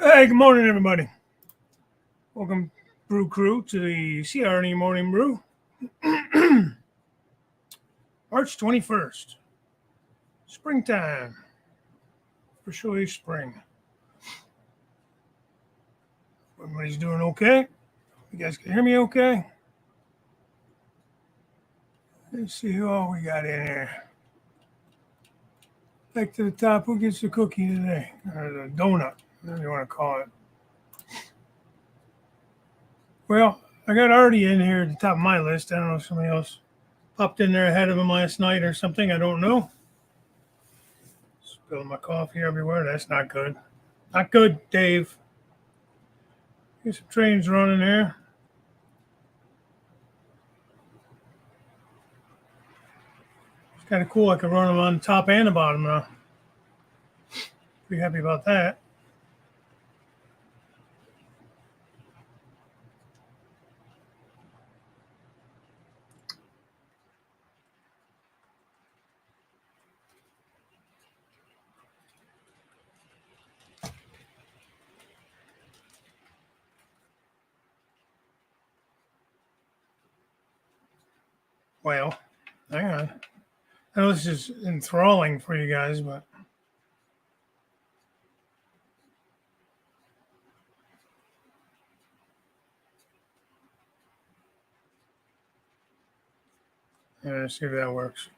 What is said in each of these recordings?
Hey, good morning, everybody. Welcome, Brew Crew, to the CR&E Morning Brew. March 21st. Springtime. Officially spring. Everybody's doing okay? You guys can hear me okay? Let's see who all we got in here. Back to the top. Who gets the cookie today? Or the donut, whatever you want to call it. Well, I got Artie in here at the top of my list. I don't know if somebody else popped in there ahead of him last night or something. I don't know. Spilling my coffee everywhere. That's not good. Not good, Dave. Get some trains running there. It's kind of cool. I can run them on the top and the bottom now. Pretty happy about that. Well, hang on. I know this is enthralling for you guys, but yeah, let's see if that works.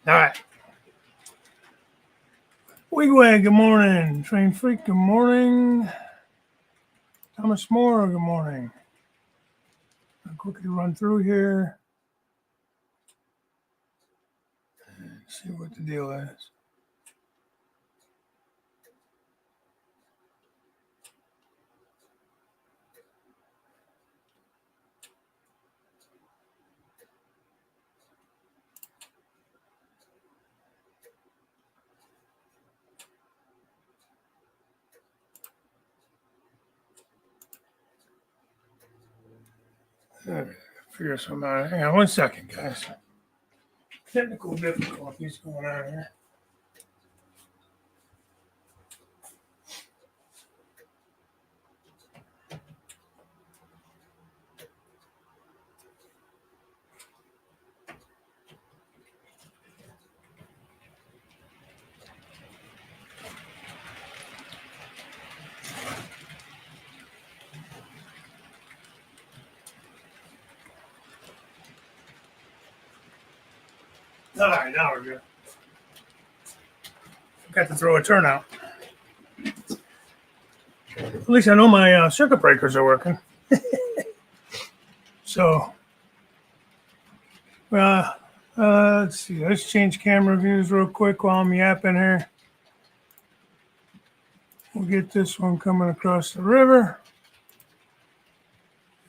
All right. Wigwag, good morning. Train Freak, good morning. Thomas Moore, good morning. I'll quickly run through here and see what the deal is. Figure something out. Hang on one second, guys. Technical difficulties going on here. All right, now we're good. Got to throw a turnout. At least I know my circuit breakers are working. So, let's see. Let's change camera views real quick while I'm yapping here. We'll get this one coming across the river.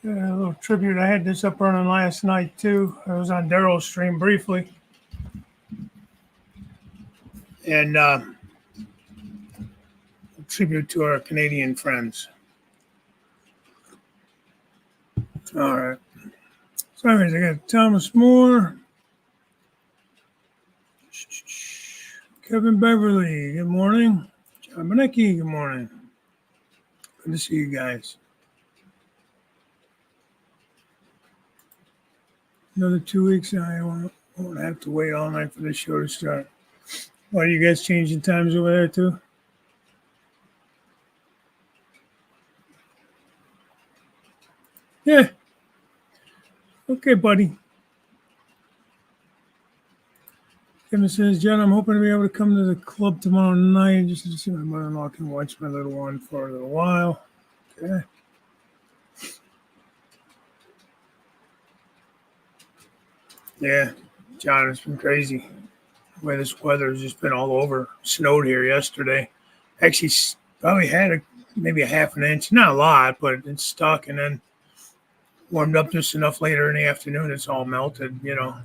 A little tribute. I had this up running last night too. I was on Daryl's stream briefly. And tribute to our Canadian friends. All right. So anyways, I got Thomas Moore. Kevin Beverly, good morning. John Benecki, good morning. Good to see you guys. Another 2 weeks and I won't have to wait all night for the show to start. Why are you guys changing times over there too? Yeah. Okay, buddy. Kevin says, John, I'm hoping to be able to come to the club tomorrow night just to see my mother-in-law can watch my little one for a little while. Okay. Yeah, John, it's been crazy. The way this weather has just been all over. Snowed here yesterday. Actually, probably had maybe a half an inch. Not a lot, but it's stuck. And then warmed up just enough later in the afternoon. It's all melted, you know.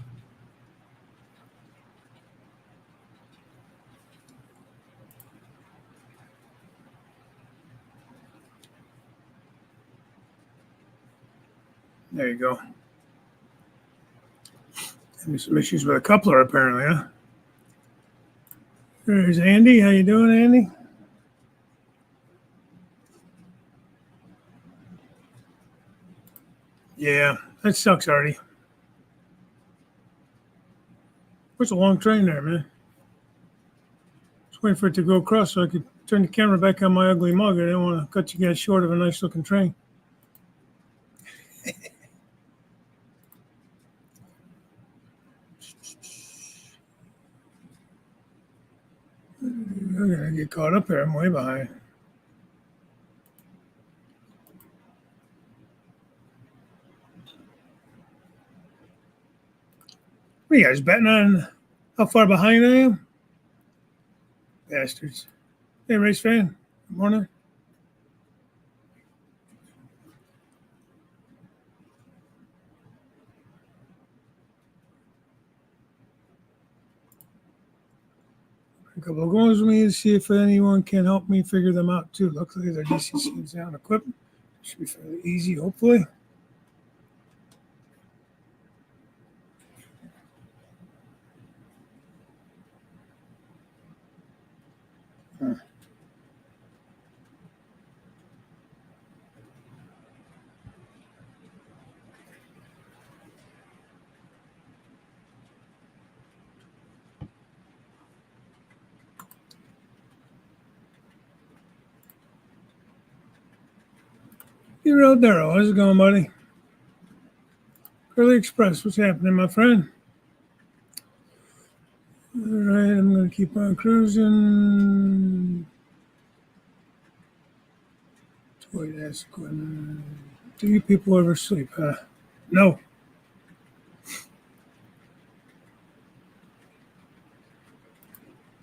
There you go. Having some issues with a coupler, apparently, huh? There's Andy. How you doing, Andy? Yeah, that sucks, Artie. What's a long train there, man? Just waiting for it to go across so I could turn the camera back on my ugly mug. I didn't want to cut you guys short of a nice looking train. I'm gonna get caught up here. I'm way behind. What are you guys betting on how far behind I am? Bastards. Hey, race fan. Good morning. A couple of goals with me to see if anyone can help me figure them out too. Luckily, their DCC is down equipment. Should be fairly easy, hopefully. You're out there. How's it going, buddy? Curly Express, what's happening, my friend? All right, I'm going to keep on cruising. Toy ask when. Do you people ever sleep? No.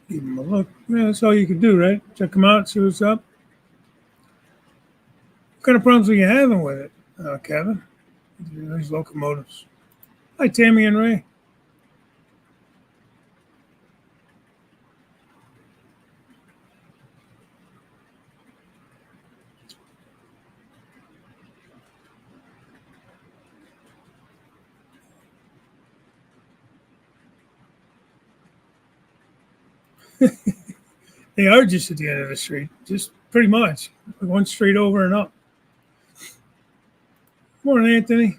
Give them a look. Yeah, that's all you can do, right? Check them out, see what's up. What kind of problems are you having with it, Kevin? These locomotives. Hi, Tammy and Ray. They are just at the end of the street, just pretty much. One street over and up. Morning, Anthony.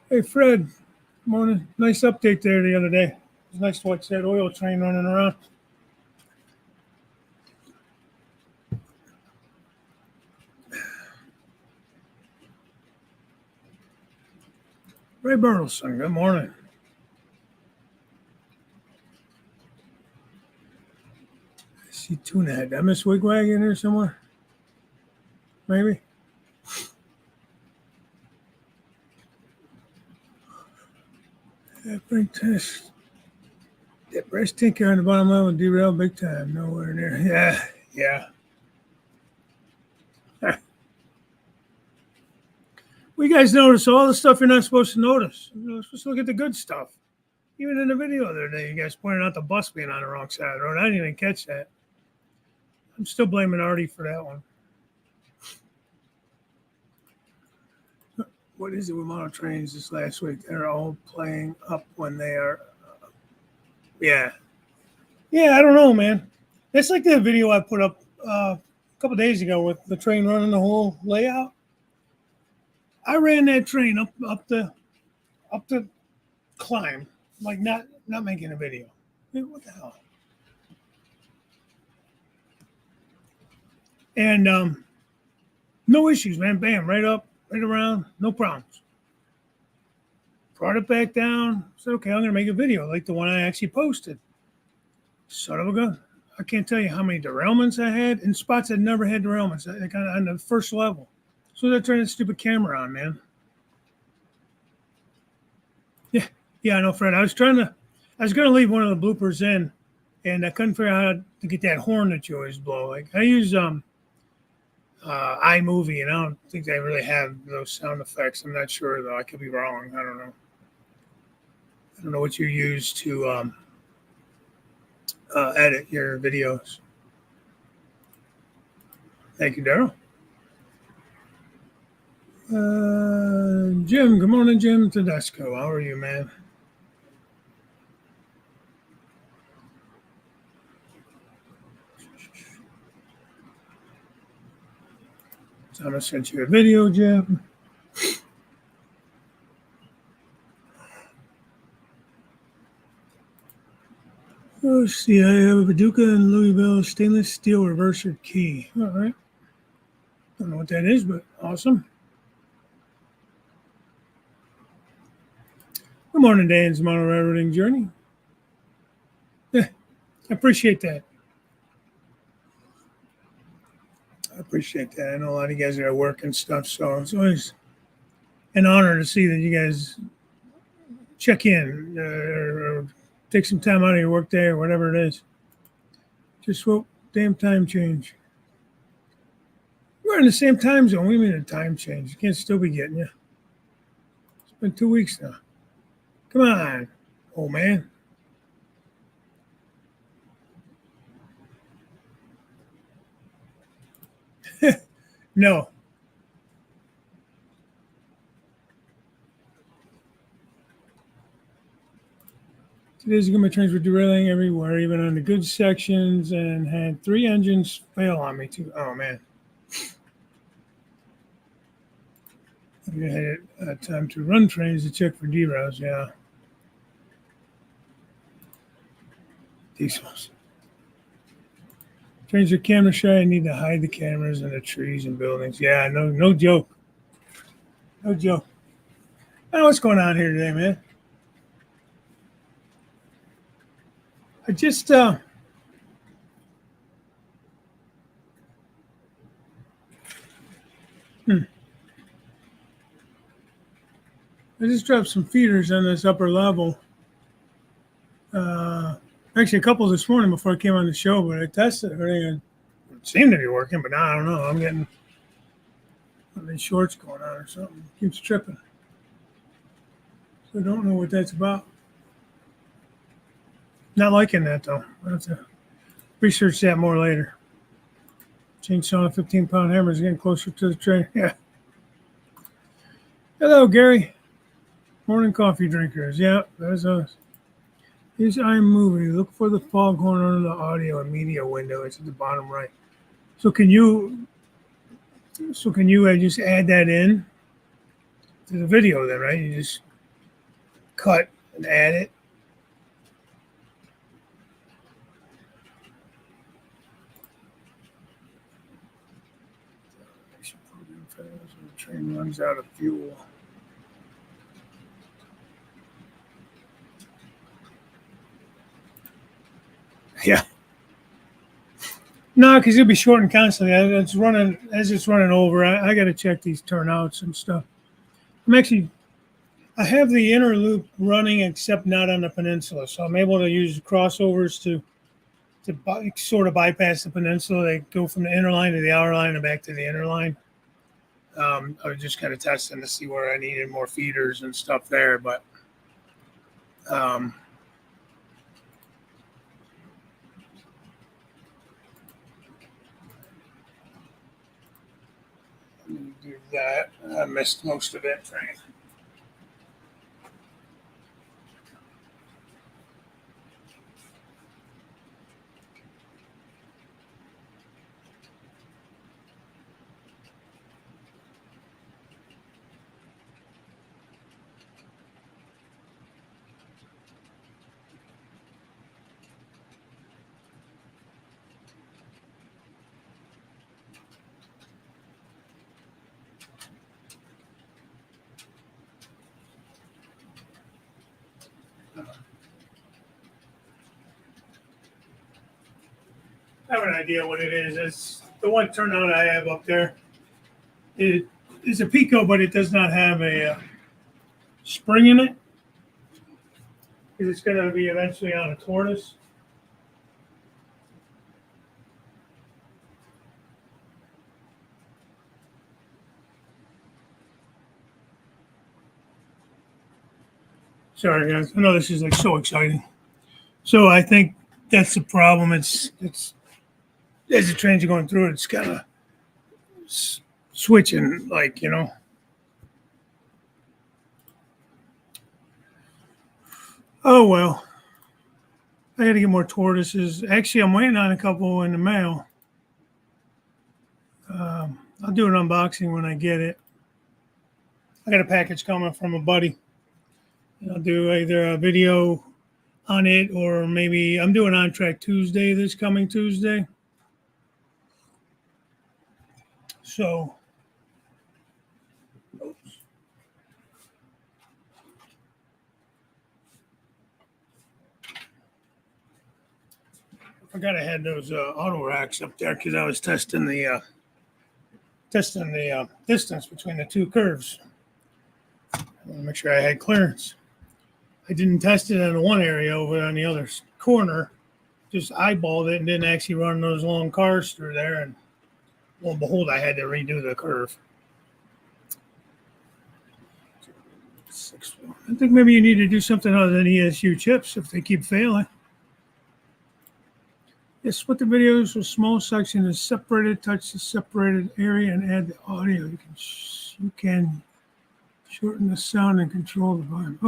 Hey, Fred. Morning. Nice update there the other day. It was nice to watch that oil train running around. Ray Burleson, good morning. I see Tuna Head. Did I miss Wigwag in here somewhere? Maybe. Brake test. That breast tinker on the bottom level derailed big time. Nowhere near. Yeah. Well, you guys notice all the stuff you're not supposed to notice. You're supposed to look at the good stuff. Even in the video the other day, you guys pointed out the bus being on the wrong side of the road. I didn't even catch that. I'm still blaming Artie for that one. What is it with mono trains this last week? They're all playing up when they are. Yeah, I don't know, man. That's like that video I put up a couple days ago with the train running the whole layout. I ran that train up the climb, like not making a video. What the hell? And no issues, man. Bam, right up, right around, no problems. Brought it back down. Said, okay, I'm gonna make a video like the one I actually posted. Son of a gun. I can't tell you how many derailments I had in spots that never had derailments. I got on the first level. So they're turning the stupid camera on, man. Yeah, I know, Fred. I was gonna leave one of the bloopers in, and I couldn't figure out how to get that horn that you always blow. Like I use iMovie, and I don't think they really have those sound effects. I'm not sure though. I could be wrong. I don't know. I don't know what you use to edit your videos. Thank you, Daryl. Jim, good morning, Jim Tedesco. How are you, man? time I sent you a video, Jeff. Oh, see, I have a Paducah and Louisville stainless steel reverser key. All right. Don't know what that is, but awesome. Good morning, Dan's Model Railroading Journey. Yeah, I appreciate that. I appreciate that. I know a lot of you guys are at work and stuff, so it's always an honor to see that you guys check in or take some time out of your work day or whatever it is. Just what damn time change. We're in the same time zone. We mean a time change. You can't still be getting you. It's been 2 weeks now. Come on, old man. No. Today's Goodman trains were derailing everywhere, even on the good sections, and had 3 engines fail on me too. Oh man. I had time to run trains to check for derails. Yeah. Diesels. Trains are camera shy and need to hide the cameras in the trees and buildings. Yeah, no joke. No joke. I don't know what's going on here today, man. I just I just dropped some feeders on this upper level. Actually, a couple this morning before I came on the show, but I tested everything. It seemed to be working, but now I don't know. I'm getting these shorts going on or something. It keeps tripping. So I don't know what that's about. Not liking that though. I'll have to research that more later. Chainsaw and 15-pound hammer is getting closer to the train. Yeah. Hello, Gary. Morning coffee drinkers. Yeah, that's us. Here's iMovie. Look for the foghorn under the audio and media window. It's at the bottom right. So can you just add that in to the video then, right? You just cut and add it. The train runs out of fuel. Yeah. No, because it'll be shorting constantly. It's running as it's running over. I got to check these turnouts and stuff. I have the inner loop running, except not on the peninsula, so I'm able to use crossovers to sort of bypass the peninsula. They go from the inner line to the outer line and back to the inner line. I was just kind of testing to see where I needed more feeders and stuff there, but do that. I missed most of it. Train. I have an idea what it is. It's the one turnout I have up there. It is a Pico, but it does not have a spring in it. Because it's going to be eventually on a tortoise. Sorry, guys. I know this is like so exciting. So I think that's the problem. It's as the trains are going through it, it's kind of switching, like, you know. Oh, well. I got to get more tortoises. Actually, I'm waiting on a couple in the mail. I'll do an unboxing when I get it. I got a package coming from a buddy. I'll do either a video on it or maybe I'm doing On Track Tuesday this coming Tuesday. So, I forgot I had those auto racks up there because I was testing the distance between the two curves. I want to make sure I had clearance. I didn't test it in one area over on the other corner. Just eyeballed it and didn't actually run those long cars through there. And lo and behold, I had to redo the curve. I think maybe you need to do something other than ESU chips if they keep failing. Yes, split the videos with small section is separated. Touch the separated area and add the audio. You can shorten the sound and control the volume.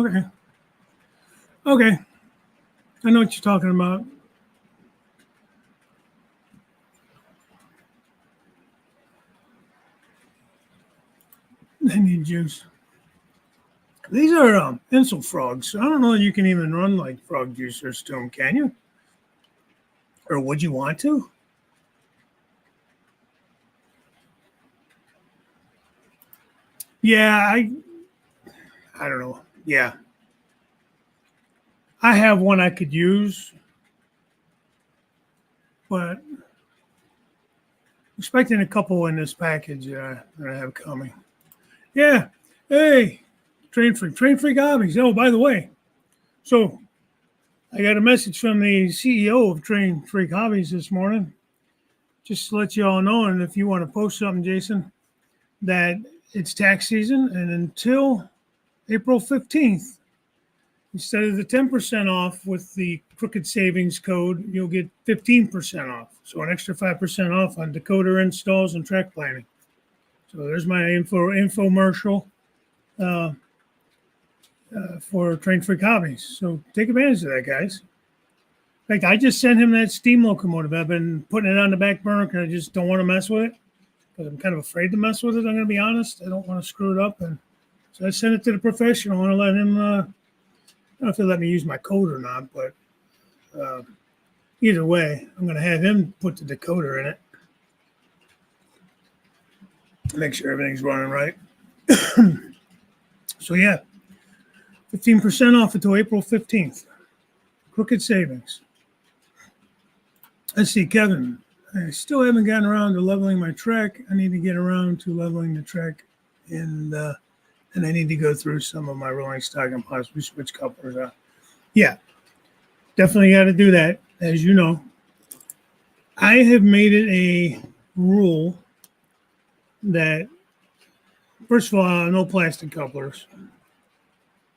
Okay. I know what you're talking about. I need juice. These are insult frogs. So I don't know if you can even run like frog juicers to them, can you? Or would you want to? Yeah, I don't know. Yeah. I have one I could use, but expecting a couple in this package that I have coming. Yeah. Hey, Train Freak Hobbies. Oh, by the way, so I got a message from the CEO of Train Freak Hobbies this morning. Just to let you all know, and if you want to post something, Jason, that it's tax season, and until April 15th, instead of the 10% off with the Crooked Savings code, you'll get 15% off. So an extra 5% off on decoder installs and track planning. So there's my infomercial for Train Freak Hobbies. So take advantage of that, guys. In fact, I just sent him that steam locomotive. I've been putting it on the back burner because I just don't want to mess with it. Because I'm kind of afraid to mess with it, I'm going to be honest. I don't want to screw it up. And so I sent it to the professional. I want to let him, I don't know if he'll let me use my code or not, but either way, I'm going to have him put the decoder in it. Make sure everything's running right. So yeah, 15% off until April 15th. Crooked Savings. Let's see, Kevin. I still haven't gotten around to leveling my track. I need to get around to leveling the track, and I need to go through some of my rolling stock and possibly switch couplers out. Yeah, definitely got to do that. As you know, I have made it a rule that, first of all, no plastic couplers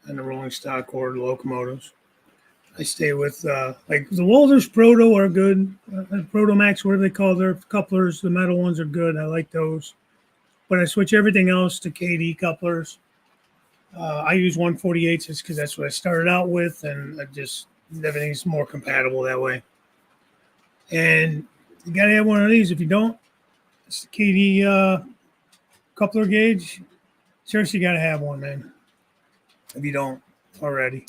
and the rolling stock or the locomotives. I stay with like the Walters Proto are good. Proto Max, whatever they call their couplers, the metal ones are good. I like those. But I switch everything else to KD couplers. I use 148s just because that's what I started out with, and everything's more compatible that way. And you got to have one of these. If you don't, it's the KD coupler gauge. Seriously, you got to have one, man. If you don't already.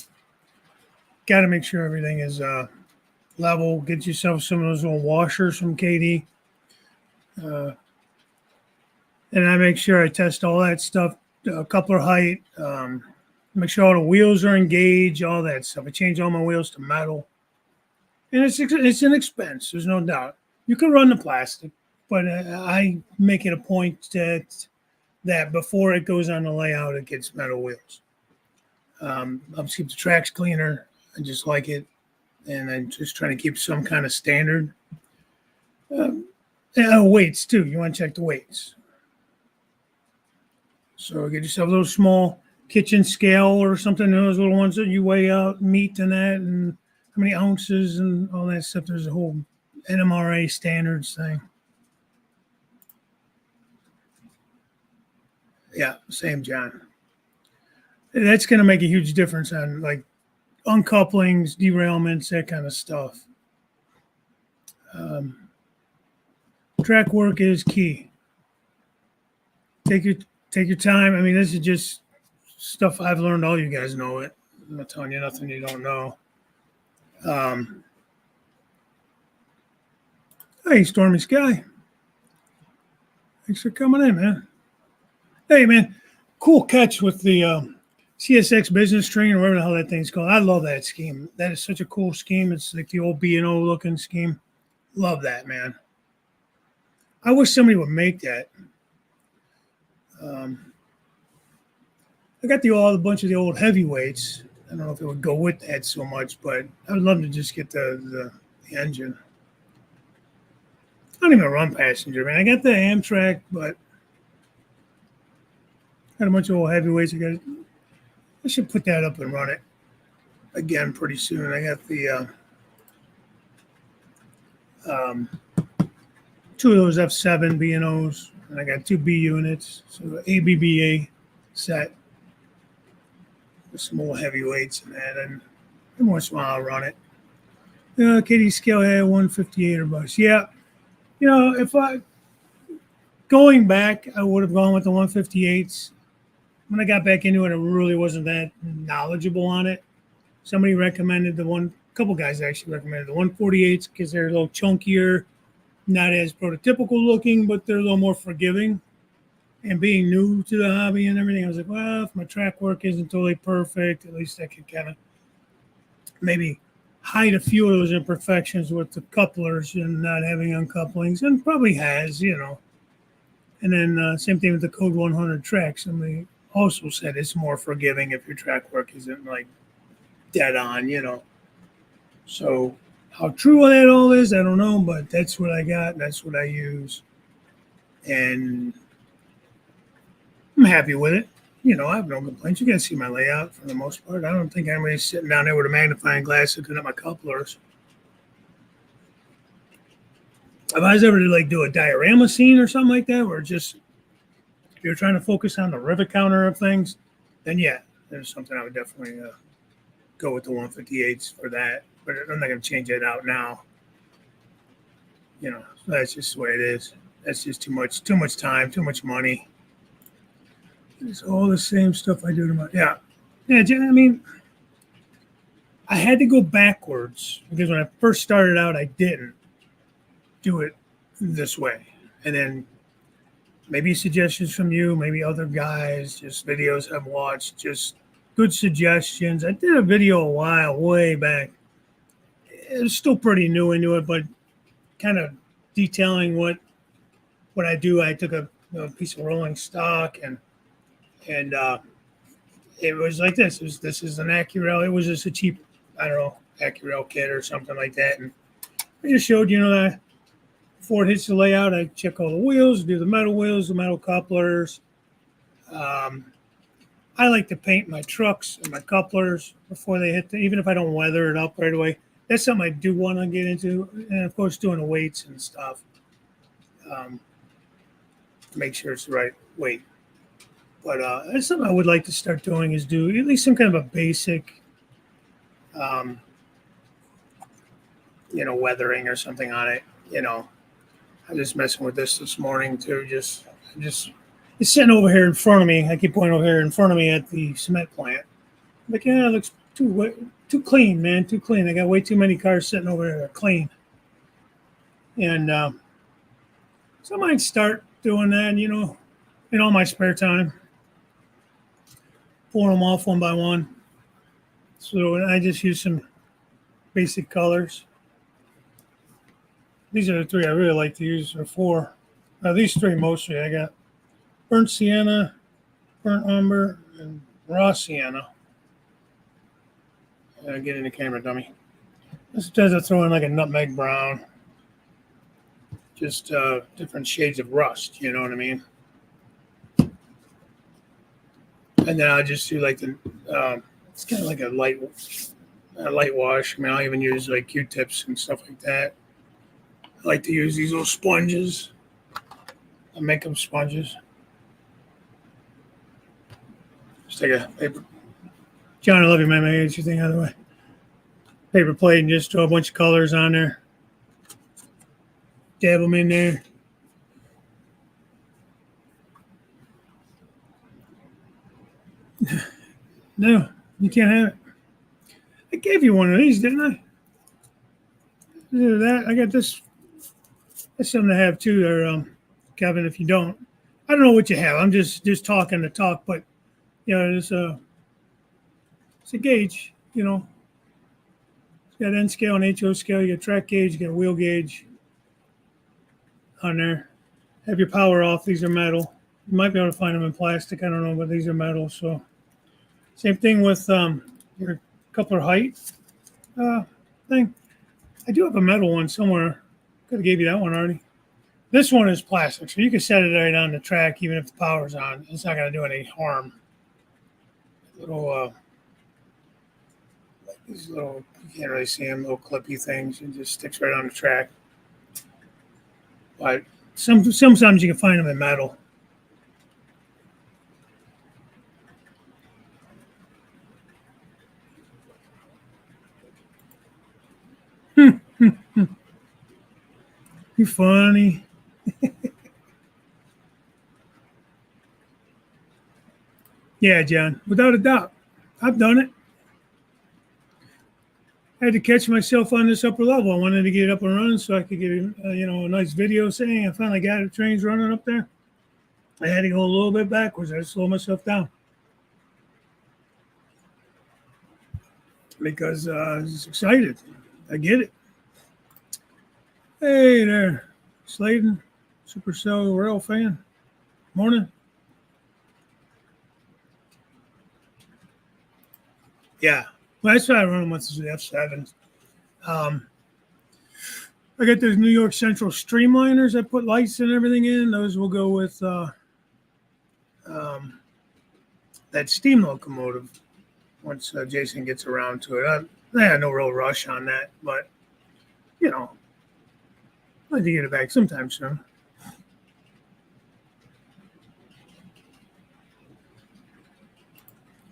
Got to make sure everything is level. Get yourself some of those little washers from KD. And I make sure I test all that stuff, coupler height, make sure all the wheels are engaged, all that stuff. I change all my wheels to metal. And it's an expense, there's no doubt. You can run the plastic, but I make it a point that before it goes on the layout, it gets metal wheels. I'll keep the tracks cleaner. I just like it, and I'm just trying to keep some kind of standard. Weights, too. You want to check the weights. So get yourself those small kitchen scale or something, those little ones that you weigh out meat and that, and how many ounces and all that stuff. There's a whole NMRA standards thing. Yeah, same, John. That's going to make a huge difference on, like, uncouplings, derailments, that kind of stuff. Track work is key. take your time. I mean, this is just stuff I've learned. All you guys know it. I'm not telling you nothing you don't know. Hey, Stormy Sky. Thanks for coming in, man. Hey, man. Cool catch with the CSX business train or whatever the hell that thing's called. I love that scheme. That is such a cool scheme. It's like the old B&O looking scheme. Love that, man. I wish somebody would make that. I got a bunch of the old heavyweights. I don't know if it would go with that so much, but I would love to just get the engine. I don't even run passenger, man. I got the Amtrak, but got a bunch of old heavyweights. I should put that up and run it again pretty soon. I got the two of those F7 B&Os, and I got two B units, so the ABBA set with some old heavyweights and that, and every once in a while I'll run it. Katie Scale had 158 or bucks. Yeah, if I going back, I would have gone with the 158s. When I got back into it, I really wasn't that knowledgeable on it. Somebody recommended a couple guys actually recommended the 148s because they're a little chunkier, not as prototypical looking, but they're a little more forgiving. And being new to the hobby and everything, I was like, well, if my track work isn't totally perfect, at least I could kind of maybe hide a few of those imperfections with the couplers and not having uncouplings, and probably has. And then same thing with the Code 100 track. Somebody also said it's more forgiving if your track work isn't like dead on, So how true that all is, I don't know, but that's what I got. And that's what I use. And I'm happy with it. I have no complaints. You can see my layout for the most part. I don't think anybody's sitting down there with a magnifying glass looking at my couplers. If I was ever to do a diorama scene or something like that, where just if you're trying to focus on the rivet counter of things, then yeah, there's something I would definitely go with the 158s for that. But I'm not going to change that out now. That's just the way it is. That's just too much time, too much money. It's all the same stuff I do to my yeah. I mean, I had to go backwards because when I first started out, I didn't do it this way. And then maybe suggestions from you, maybe other guys, just videos I've watched, just good suggestions. I did a video way back. It was still pretty new into it, but kind of detailing what I do. I took a piece of rolling stock and it was like this. This is an Accurel. It was just a cheap, I don't know, Accurel kit or something like that. And I just showed, that before it hits the layout, I check all the wheels, do the metal wheels, the metal couplers. I like to paint my trucks and my couplers before they hit even if I don't weather it up right away. That's something I do want to get into. And, of course, doing the weights and stuff. Make sure it's the right weight. But that's something I would like to start doing is do at least some kind of a basic, weathering or something on it. I'm just messing with this morning too. Just it's sitting over here in front of me. I keep pointing over here in front of me at the cement plant. I'm like, it looks too clean, man. Too clean. I got way too many cars sitting over there that are clean. And so I might start doing that, in all my spare time. Pour them off one by one. So I just use some basic colors. These are the three I really like to use, or four. These three mostly. I got burnt sienna, burnt umber, and raw sienna. Get in the camera, dummy. Sometimes I throw in like a nutmeg brown. Just different shades of rust, you know what I mean? And then I'll just do like it's kind of like a light wash. I mean, I'll even use like Q-tips and stuff like that. I like to use these little sponges. I make them sponges. Just take a paper. John, I love you, man. I get your thing out of the way. Paper plate and just throw a bunch of colors on there. Dab them in there. No, you can't have it. I gave you one of these, didn't I? Either that. I got this. That's something to have too, there, Kevin. If you don't, I don't know what you have. I'm just talking to talk, but it's a gauge. It's got N scale and HO scale. You got track gauge. You got wheel gauge on there. Have your power off. These are metal. You might be able to find them in plastic. I don't know, but these are metal. So same thing with your coupler height thing. I do have a metal one somewhere. Could have gave you that one already. This one is plastic, so you can set it right on the track even if the power's on. It's not going to do any harm. Little, these little, you can't really see them, little clippy things. It just sticks right on the track. But sometimes you can find them in metal. You funny. Yeah, John, without a doubt. I've done it. I had to catch myself on this upper level. I wanted to get it up and running so I could get a nice video saying I finally got it. Trains running up there. I had to go a little bit backwards. I had to slow myself down because I was excited. I get it. Hey there, Sladen, Supercell Rail fan. Morning. Yeah, well, that's why I run them with the F7s. I got those New York Central Streamliners. I put lights and everything in. Those will go with that steam locomotive once Jason gets around to it. I had no real rush on that, but I'd like to get it back sometime soon.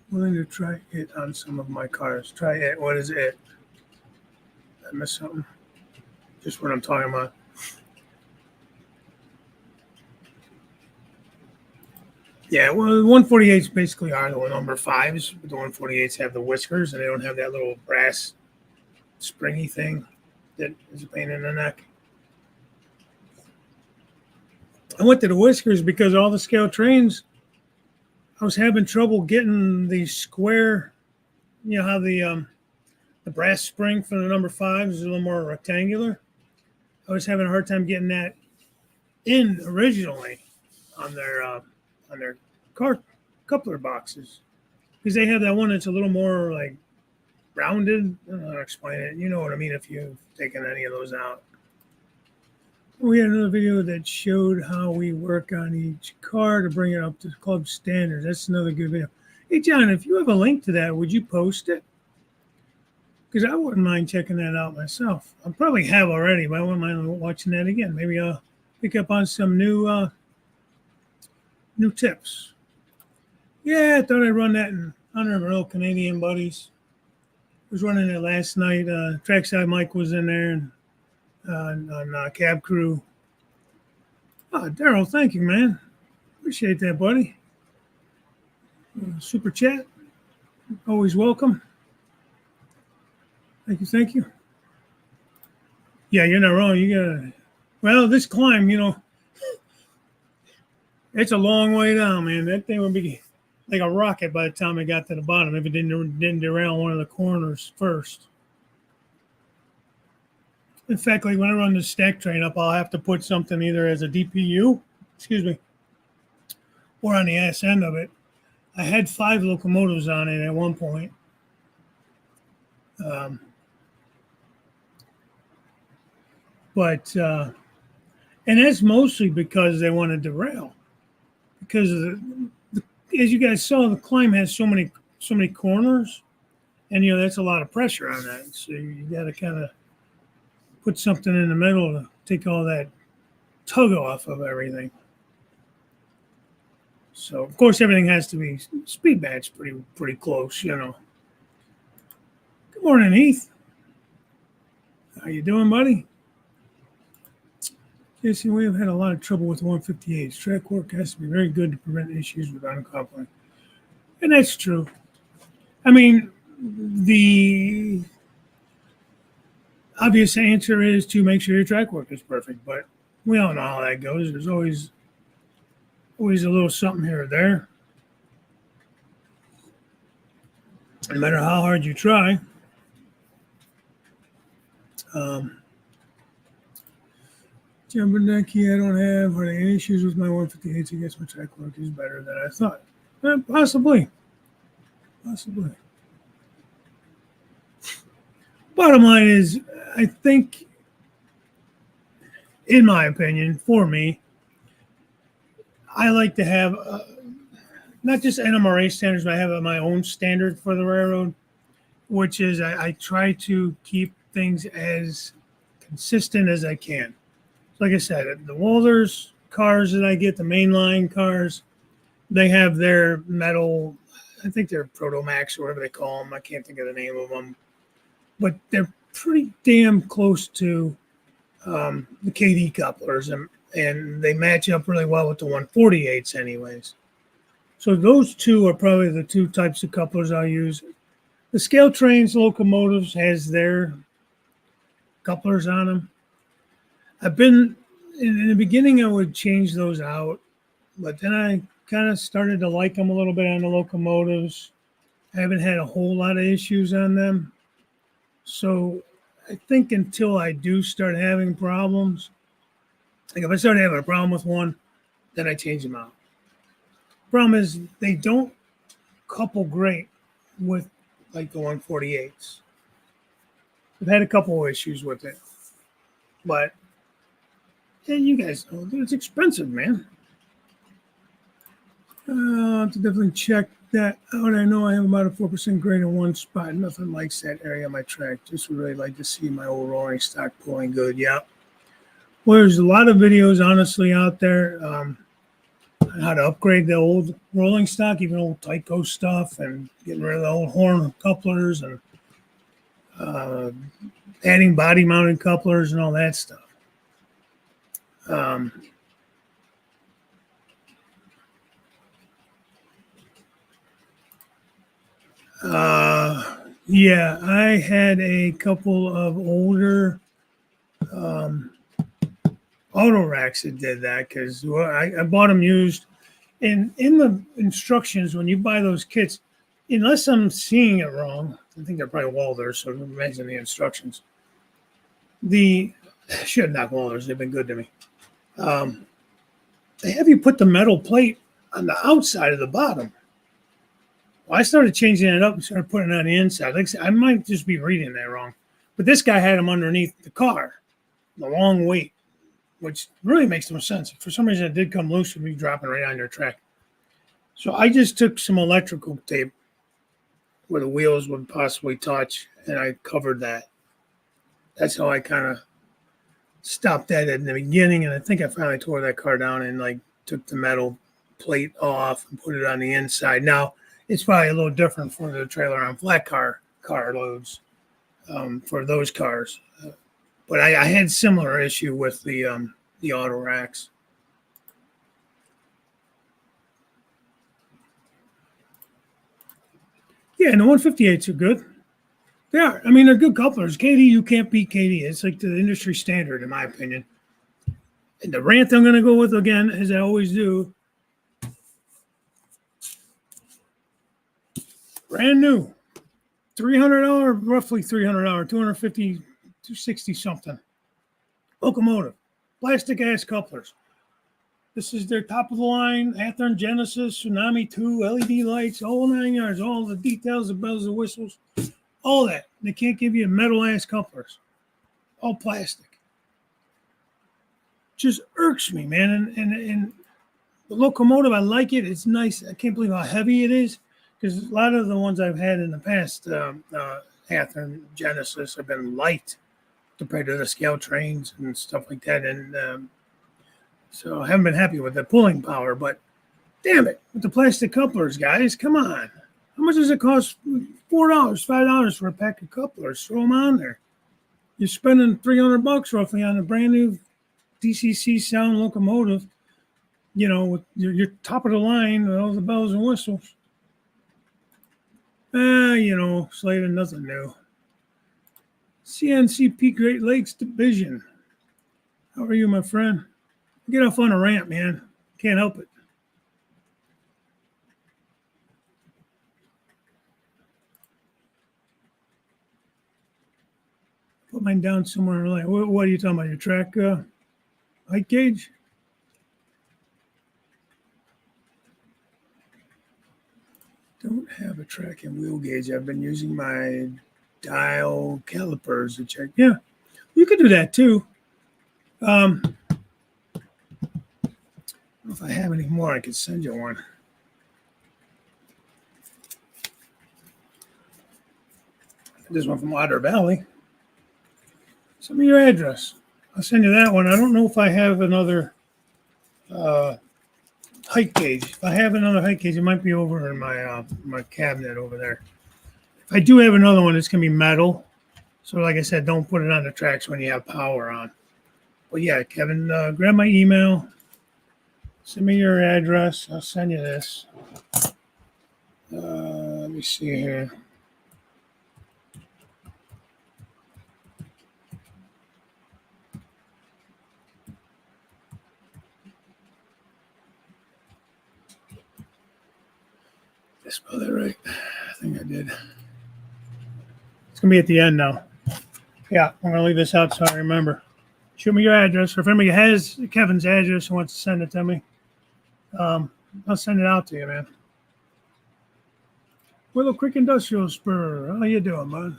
Willing to try it on some of my cars. Try it. What is it? I missed something. Just what I'm talking about. Yeah, well, the 148s basically are the number fives, but the 148s have the whiskers and they don't have that little brass springy thing that is a pain in the neck. I went to the whiskers because all the scale trains, I was having trouble getting the square. You know how the brass spring for the number five is a little more rectangular. I was having a hard time getting that in originally on their car coupler boxes because they have that one that's a little more like rounded. I don't know how to explain it. You know what I mean if you've taken any of those out. We had another video that showed how we work on each car to bring it up to club standards. That's another good video. Hey, John, if you have a link to that, would you post it? Because I wouldn't mind checking that out myself. I probably have already, but I wouldn't mind watching that again. Maybe I'll pick up on some new tips. Yeah, I thought I'd run that in honor of our old Canadian buddies. I was running it last night. Trackside Mike was in there and on Cab Crew. Oh, Daryl, thank you, man. Appreciate that, buddy. Super chat. Always welcome. Thank you. Yeah, you're not wrong. You gotta. Well, this climb, it's a long way down, man. That thing would be like a rocket by the time it got to the bottom if it didn't derail one of the corners first. In fact, like when I run the stack train up, I'll have to put something either as a DPU, or on the ass end of it. I had 5 locomotives on it at one point. And that's mostly because they wanted to derail. Because of as you guys saw, the climb has so many corners, and that's a lot of pressure on that. So you got to kind of put something in the middle to take all that tug off of everything. So of course everything has to be speed matched pretty close, Good morning, Heath. How you doing, buddy? Jason, we have had a lot of trouble with 158s. Track work has to be very good to prevent issues with uncoupling. And that's true. I mean, the obvious answer is to make sure your track work is perfect, but we all know how that goes. There's always a little something here or there. No matter how hard you try. Um, Jumping that key I don't have. Are there any issues with my 158s? I guess my track work is better than I thought. Possibly. Possibly. Bottom line is, I think, in my opinion, for me, I like to have not just NMRA standards, but I have my own standard for the railroad, which is I try to keep things as consistent as I can. Like I said, the Walters cars that I get, the mainline cars, they have their metal, I think they're Proto Max or whatever they call them. I can't think of the name of them, but they're pretty damn close to the KD couplers, and they match up really well with the 148s anyways. So those two are probably the two types of couplers I'll use. The scale trains locomotives has their couplers on them. I've been in the beginning I would change those out, but then I kind of started to like them a little bit on the locomotives. I haven't had a whole lot of issues on them. So I think until I do start having problems, like if I start having a problem with one, then I change them out. Problem is they don't couple great with like the 148s. I've had a couple of issues with it, but yeah, you guys know it's expensive, man. I'll have to definitely check that out. I know I have about a 4% grade in one spot. Nothing likes that area of my track. Just would really like to see my old rolling stock pulling good. Yeah. Well, there's a lot of videos, honestly, out there on how to upgrade the old rolling stock, even old Tyco stuff, and getting rid of the old horn couplers and adding body-mounted couplers and all that stuff. Yeah, I had a couple of older auto racks that did that because I bought them used. And in the instructions, when you buy those kits, unless I'm seeing it wrong, I think they're probably Walters, so imagine the instructions. Shit, not Walters, they've been good to me. They have you put the metal plate on the outside of the bottom. Well, I started changing it up and started putting it on the inside. Like I said, I might just be reading that wrong. But this guy had them underneath the car, the long weight, which really makes no sense. For some reason, it did come loose and be dropping right on your track. So I just took some electrical tape where the wheels would possibly touch, and I covered that. That's how I kind of stopped that in the beginning, and I think I finally tore that car down and like took the metal plate off and put it on the inside. Now, it's probably a little different for the trailer on flat car loads for those cars. But I had similar issue with the auto racks. Yeah, and the 158s are good. They are. I mean, they're good couplers. KD, you can't beat KD. It's like the industry standard, in my opinion. And the rant I'm going to go with again, as I always do, brand new, $300, roughly $300, 250, 260 something. Locomotive, plastic ass couplers. This is their top of the line, Athearn Genesis, Tsunami 2, LED lights, all 9 yards, all the details, the bells and whistles, all that. They can't give you metal ass couplers, all plastic. Just irks me, man. And the locomotive, I like it. It's nice. I can't believe how heavy it is because a lot of the ones I've had in the past, Athearn Genesis, have been light compared to the scale trains and stuff like that. And so I haven't been happy with the pulling power. But damn it, with the plastic couplers, guys, come on. How much does it cost? $4, $5 for a pack of couplers. Throw them on there. You're spending $300 roughly on a brand new DCC sound locomotive, you know, with your top of the line with all the bells and whistles. Slaving, nothing new. CNCP Great Lakes Division. How are you, my friend? Get off on a rant, man. Can't help it. Put mine down somewhere. Like, what are you talking about? Your track height gauge? Don't have a track and wheel gauge. I've been using my dial calipers to check. Yeah, you could do that too. I don't know if I have any more. I could send you one. This one from Otter Valley. Send me your address. I'll send you that one. I don't know if I have another height gauge. If I have another height gauge, it might be over in my cabinet over there. If I do have another one, it's gonna be metal. So, like I said, don't put it on the tracks when you have power on. But yeah, Kevin, grab my email. Send me your address. I'll send you this. Let me see here. Did I spell that right? I think I did. It's going to be at the end now. Yeah, I'm going to leave this out so I remember. Shoot me your address. Or if anybody has Kevin's address and wants to send it to me, I'll send it out to you, man. Willow Creek Industrial Spur. How you doing, bud?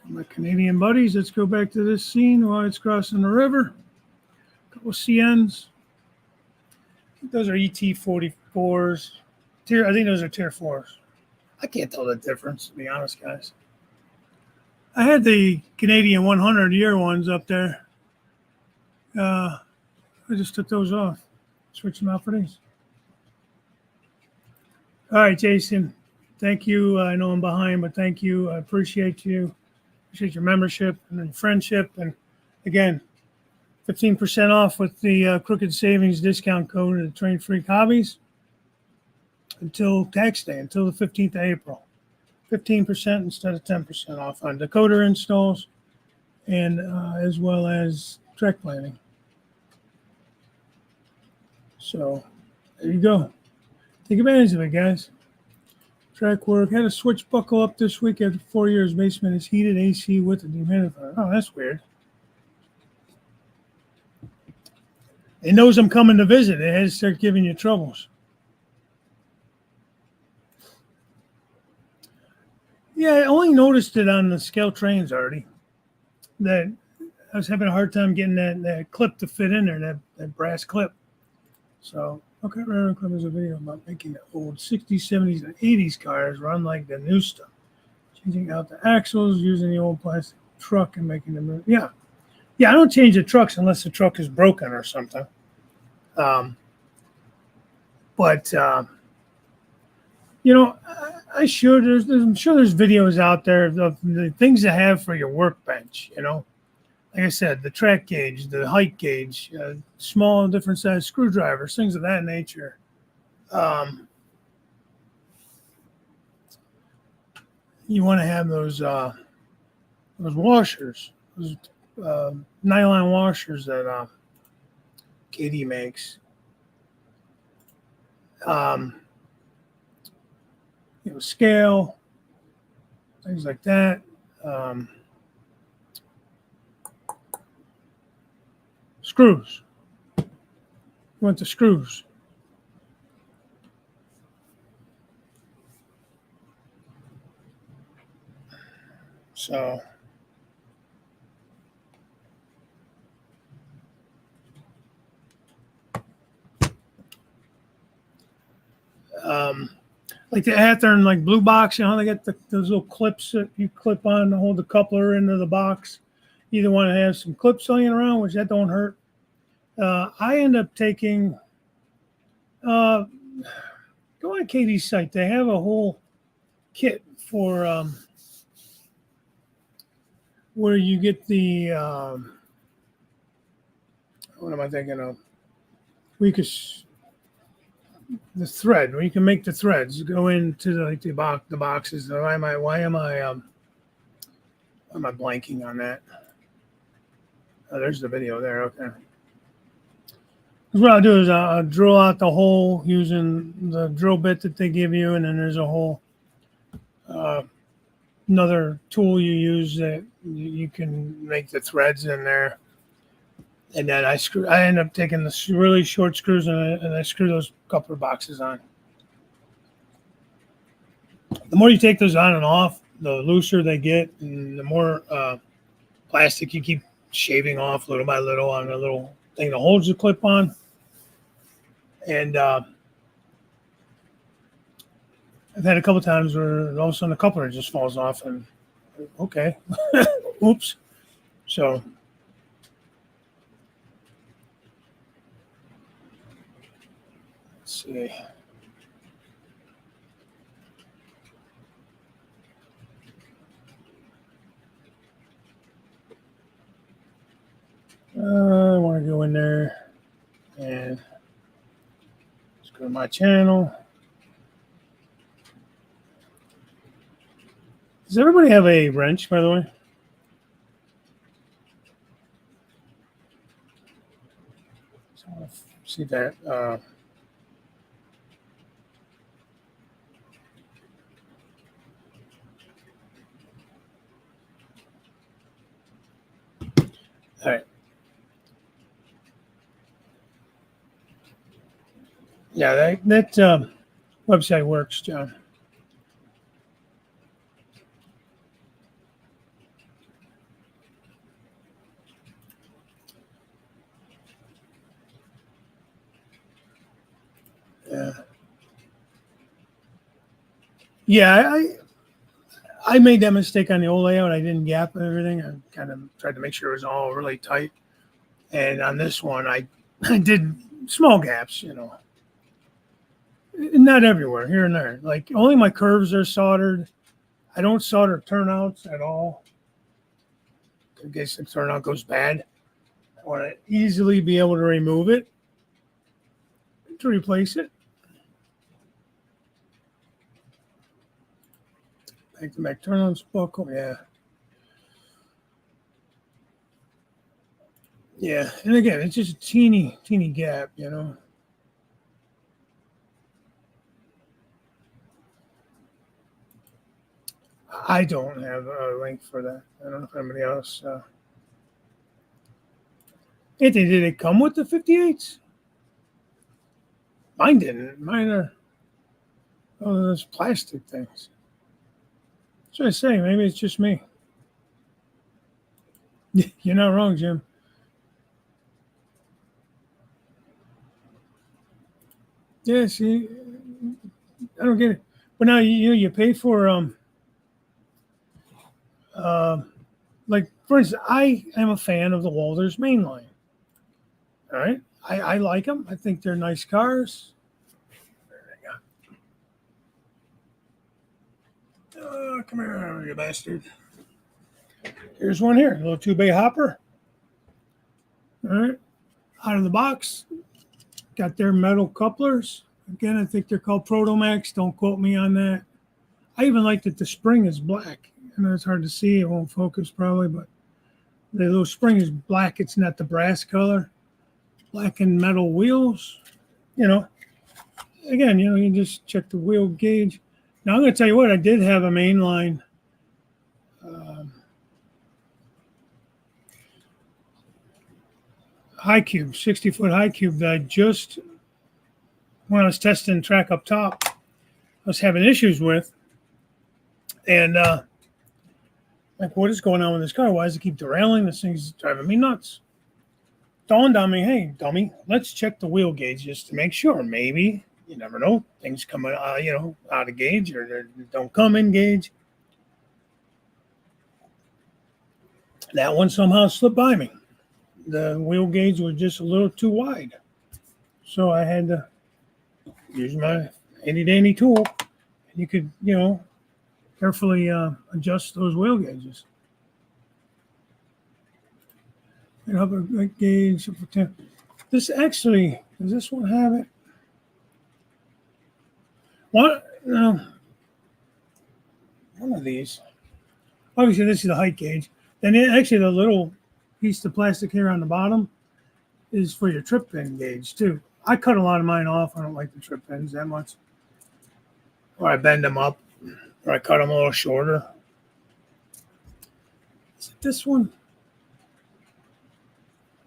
My Canadian buddies, let's go back to this scene while it's crossing the river. A couple CNs. I think those are ET44s. I think those are Tier 4s. I can't tell the difference, to be honest, guys. I had the Canadian 100-year ones up there. I just took those off. Switched them out for these. All right, Jason. Thank you. I know I'm behind, but thank you. I appreciate you. Appreciate your membership and your friendship. And again, 15% off with the Crooked Savings discount code at Train Freak Hobbies until tax day, until the 15th of April. 15% instead of 10% off on decoder installs and as well as track planning. So there you go. Take advantage of it, guys. Track work. Had a switch buckle up this week after 4 years. Basement is heated, AC with a dehumidifier. Oh, that's weird. It knows I'm coming to visit. It has to start giving you troubles. Yeah, I only noticed it on the scale trains already. That I was having a hard time getting that clip to fit in there, that brass clip. So, okay, Railroad Club is a video about making the old 60s, 70s, and 80s cars run like the new stuff. Changing out the axles, using the old plastic truck and making them. Yeah, I don't change the trucks unless the truck is broken or something. But I sure I'm sure there's videos out there of the things to have for your workbench. Like I said, the track gauge, the height gauge, small different size screwdrivers, things of that nature. You want to have those washers, those nylon washers that Katie makes. Scale, things like that. Screws. You want the screws. So like the Athearn, like blue box, they got those little clips that you clip on to hold the coupler into the box. You either want to have some clips laying around, which that don't hurt. I end up taking, go on Katie's site. They have a whole kit for where you get the, what am I thinking of? the thread where you can make the threads go into the boxes. Why am I blanking on that? Oh, there's the video there. Okay. What I'll do is I'll drill out the hole using the drill bit that they give you, and then there's a hole. Another tool you use that you can make the threads in there. And then I end up taking the really short screws and I screw those coupler boxes on. The more you take those on and off, the looser they get, and the more plastic you keep shaving off little by little on the little thing that holds the clip on. And I've had a couple times where all of a sudden the coupler just falls off, and okay, oops. So let's see. I want to go in there and let's go to my channel. Does everybody have a wrench, by the way? So I want to see that. All right. Yeah, that website works, John. Yeah. Yeah, I made that mistake on the old layout. I didn't gap everything. I kind of tried to make sure it was all really tight. And on this one, I did small gaps, not everywhere, here and there. Like only my curves are soldered. I don't solder turnouts at all. In case the turnout goes bad, I want to easily be able to remove it to replace it. Back to back turnouts buckle, yeah. Yeah, and again, it's just a teeny gap, I don't have a link for that. I don't know if anybody else. Anthony, did it come with the 58s? Mine didn't. Mine are those plastic things. So I say, maybe it's just me. You're not wrong, Jim. Yeah, see, I don't get it. But now you pay for like for instance, I am a fan of the Walters mainline. All right, I like them. I think they're nice cars. Come here, you bastard. Here's one here, a little 2-bay hopper. All right, out of the box. Got their metal couplers. Again, I think they're called Protomax. Don't quote me on that. I even like that the spring is black. I know it's hard to see. It won't focus probably, but the little spring is black. It's not the brass color. Black and metal wheels. Again, you just check the wheel gauge. Now, I'm going to tell you what. I did have a mainline high cube, 60-foot high cube that I just, when I was testing track up top, I was having issues with. And like, what is going on with this car? Why does it keep derailing? This thing's driving me nuts. Dawned on me, hey, dummy, let's check the wheel gauge just to make sure. Maybe, you never know, things come out of gauge or don't come in gauge. That one somehow slipped by me. The wheel gauge was just a little too wide. So I had to use my handy-dandy tool. You could, carefully adjust those wheel gauges. And upper gauge. This actually, does this one have it? What? No, one of these. Obviously, this is the height gauge. Then actually, the little piece of plastic here on the bottom is for your trip pin gauge too. I cut a lot of mine off. I don't like the trip pins that much. Or I bend them up, or I cut them a little shorter. Is it this one?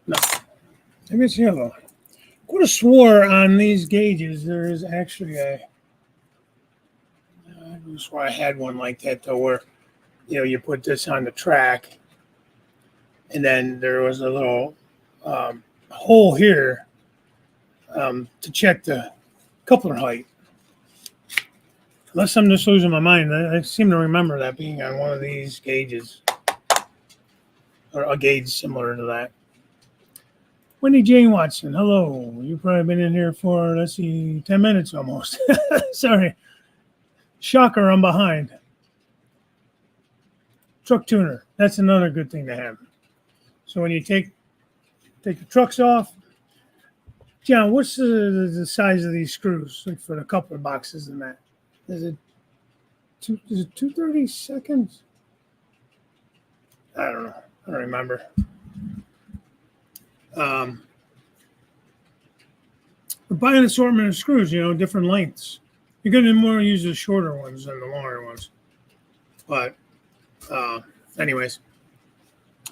No. Maybe it's the other one. I could have swore on these gauges there is actually a. I could have swore I had one like that though, where you put this on the track, and then there was a little hole here to check the coupler height. Unless I'm just losing my mind, I seem to remember that being on one of these gauges, or a gauge similar to that. Wendy Jane Watson, hello. You've probably been in here for, let's see, 10 minutes almost. Sorry. Shocker, I'm behind. Truck tuner. That's another good thing to have. So when you take the trucks off, John, what's the size of these screws, like for the coupler boxes and that? Is it 230 seconds? I don't know. I don't remember. But buy an assortment of screws, different lengths. You're going to more use the shorter ones than the longer ones. But anyways,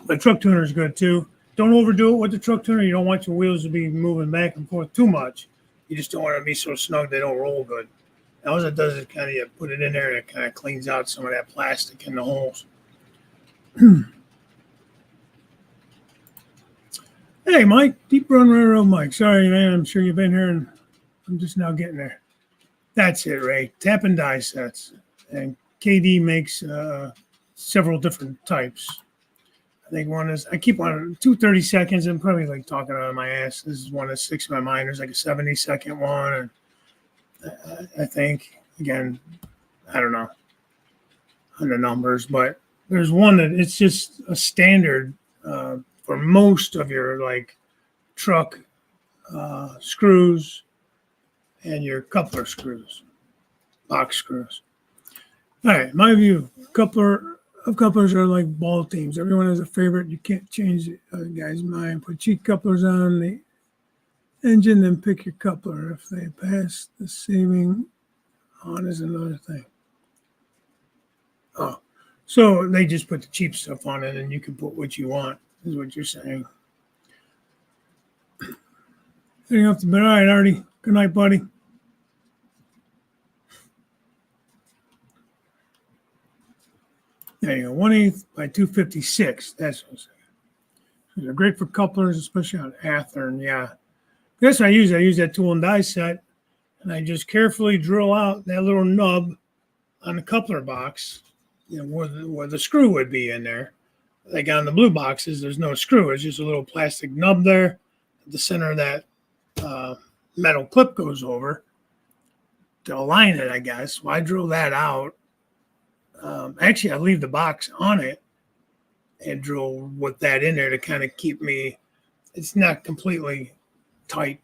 the truck tuner is good too. Don't overdo it with the truck tuner. You don't want your wheels to be moving back and forth too much. You just don't want to be so snug they don't roll good. Now, all it does is kind of you put it in there and it kind of cleans out some of that plastic in the holes. Hey, Mike, Deep Run Railroad Mike. Sorry, man. I'm sure you've been here and I'm just now getting there. That's it, Ray. Tap and die sets. And KD makes several different types. I think one is, I keep on 230 seconds. I'm probably like talking out of my ass. This is one that sticks in my mind. There's like a 70-second one. And I think, again, I don't know on the numbers, but there's one that it's just a standard for most of your like truck screws and your coupler screws, box screws. All right, my view, couplers are like ball teams. Everyone has a favorite. You can't change the guy's mind. Put cheat couplers on the engine, then pick your coupler. If they pass the saving on is another thing. Oh, so they just put the cheap stuff on it, and you can put what you want, is what you're saying. Heading off to bed. All right, Artie. Good night, buddy. There you go. 1/8 by 256. That's what I'm saying. So they're great for couplers, especially on Athearn. Yeah. That's what I use. I use that tool and die set, and I just carefully drill out that little nub on the coupler box, where the screw would be in there. Like on the blue boxes, there's no screw. It's just a little plastic nub there. At the center of that metal clip goes over to align it, I guess. Well, I drill that out. Actually, I leave the box on it and drill with that in there to kind of keep me. It's not completely tight,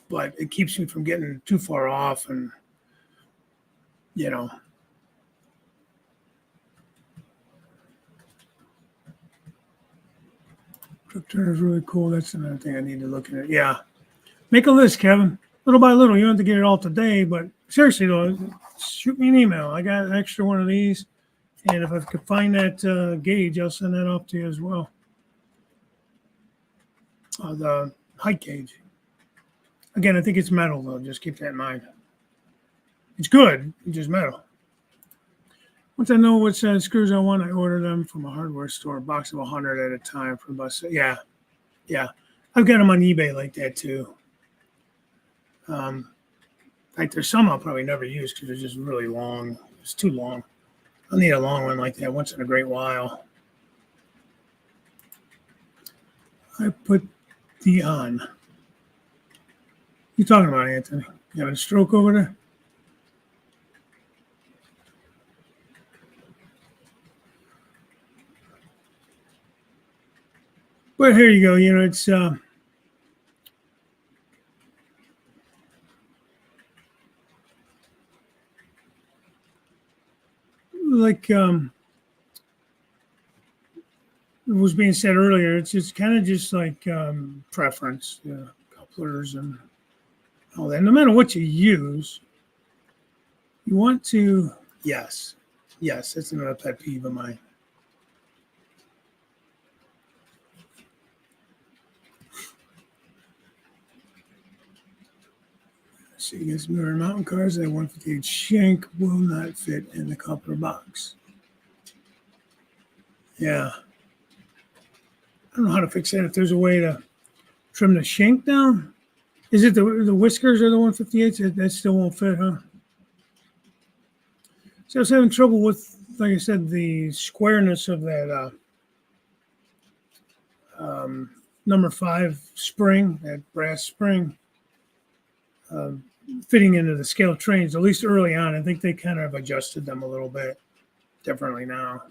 but it keeps me from getting too far off and, Truck turner is really cool. That's another thing I need to look at. Yeah. Make a list, Kevin. Little by little. You don't have to get it all today, but seriously, though, shoot me an email. I got an extra one of these. And if I could find that gauge, I'll send that off to you as well. The height gauge. Again, I think it's metal, though. Just keep that in mind. It's good. It's just metal. Once I know what screws I want, I order them from a hardware store, a box of 100 at a time for about. Yeah. I've got them on eBay like that too. In fact, there's some I'll probably never use because they're just really long. It's too long. I'll need a long one like that once in a great while. I put the on. You talking about, Anthony? You having a stroke over there? But here you go. It's like was being said earlier, it's just kind of just like preference, couplers and all that. No matter what you use, you want to, yes, that's another pet peeve of mine. See, against mirror mountain cars, that 158 shank will not fit in the coupler box. Yeah. I don't know how to fix that. If there's a way to trim the shank down, is it the whiskers or the 158s that still won't fit, huh? So I was having trouble with, like I said, the squareness of that number 5 spring, that brass spring, fitting into the scale trains, at least early on. I think they kind of adjusted them a little bit differently now.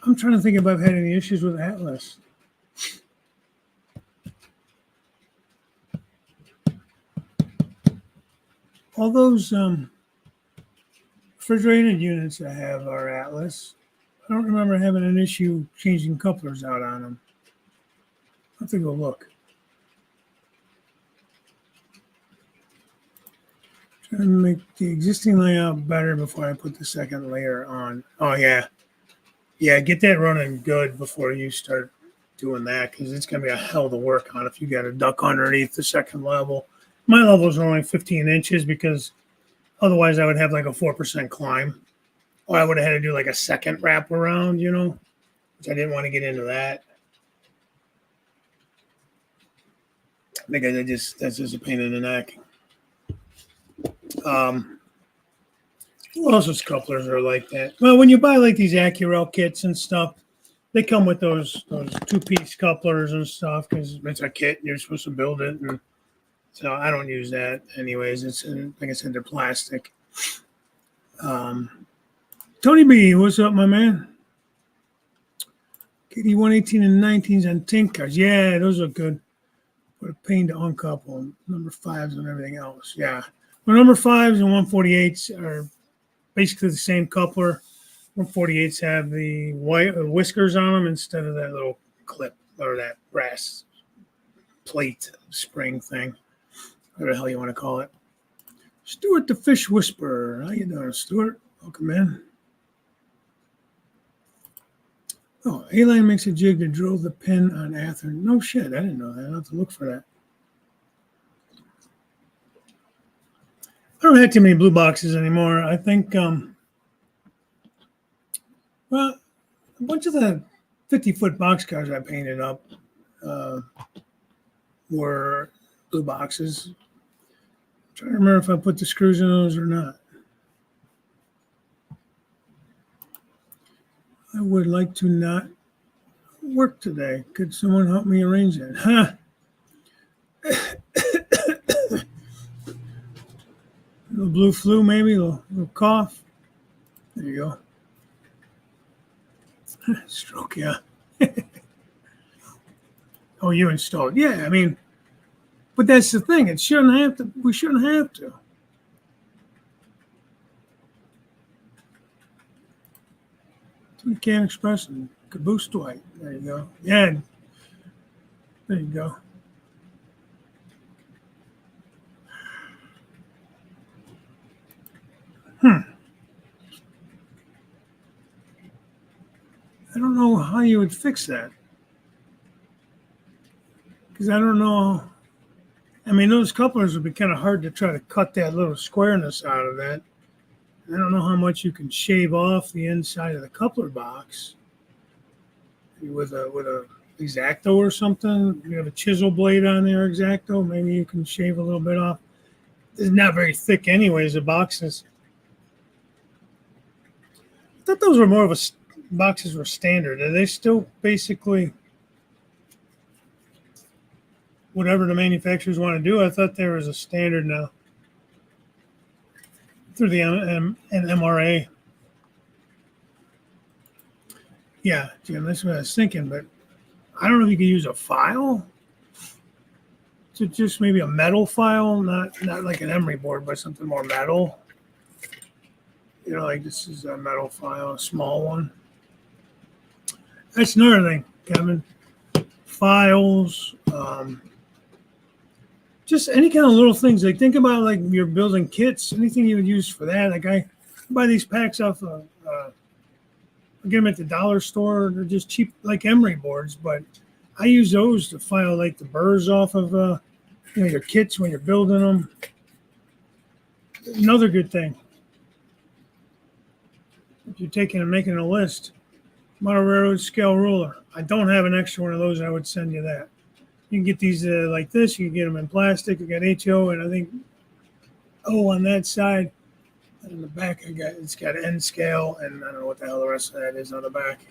I'm trying to think if I've had any issues with Atlas. All those refrigerated units I have are Atlas. I don't remember having an issue changing couplers out on them. I'll have to go look. Trying to make the existing layout better before I put the second layer on. Oh, yeah. Yeah, get that running good before you start doing that, because it's going to be a hell to work on if you got a duck underneath the second level. My levels are only 15 inches because otherwise I would have like a 4% climb. Or I would have had to do like a second wrap around, which I didn't want to get into that. Because that's just a pain in the neck. What else's couplers are like that? Well, when you buy like these Accurel kits and stuff, they come with those 2-piece couplers and stuff because it's a kit and you're supposed to build it. And so I don't use that anyways. It's like I said, they're plastic. Tony B, what's up, my man? KD 118 and 19s on tank cars. Yeah, those are good. What a pain to uncouple. Number 5s and everything else. Yeah. Well, number 5s and 148s are basically the same coupler. 148s have the white whiskers on them instead of that little clip or that brass plate spring thing. Whatever the hell you want to call it. Stuart the Fish Whisperer. How you doing, Stuart? Welcome in. Oh, A-Line makes a jig to drill the pin on Athearn. No shit, I didn't know that. I'll have to look for that. I don't have too many blue boxes anymore. I think, well, a bunch of the 50-foot boxcars I painted up were blue boxes. I'm trying to remember if I put the screws in those or not. I would like to not work today. Could someone help me arrange that? Huh? A little blue flu, maybe, a little cough. There you go. Stroke, yeah. Oh, you installed. Yeah, I mean, but that's the thing. It shouldn't have to. We shouldn't have to. Can Express and Caboose Dwight. There you go. Yeah. There you go. I don't know how you would fix that. Because I don't know. I mean, those couplers would be kind of hard to try to cut that little squareness out of that. I don't know how much you can shave off the inside of the coupler box with a X-Acto or something. You have a chisel blade on there, X-Acto. Maybe you can shave a little bit off. It's not very thick, anyways. The boxes. I thought those were more of a boxes were standard. Are they still basically whatever the manufacturers want to do? I thought there was a standard now through the MRA. Yeah, Jim, that's what I was thinking, but I don't know if you can use a file to just maybe a metal file, not like an emery board, but something more metal. You know, like this is a metal file, a small one. That's another thing, Kevin. Files, just any kind of little things. Like think about like you're building kits, anything you would use for that. Like I buy these packs off I get them at the dollar store. They're just cheap, like emery boards, but I use those to file like the burrs off of your kits when you're building them. Another good thing, if you're taking and making a list, model railroad scale ruler. I don't have an extra one of those. I would send you that. You can get these like this. You can get them in plastic. You got HO, and I think on that side. And in the back, it's got an end scale, and I don't know what the hell the rest of that is on the back.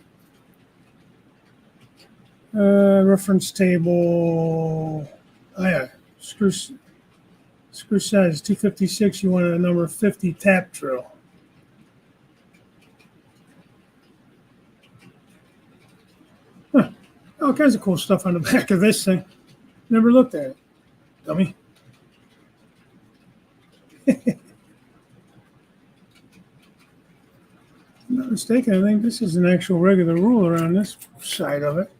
Reference table. Oh yeah, screw size 256. You want a number 50 tap drill. Huh. All kinds of cool stuff on the back of this thing. Never looked at it, dummy. I'm not mistaken, I think this is an actual regular ruler on this side of it.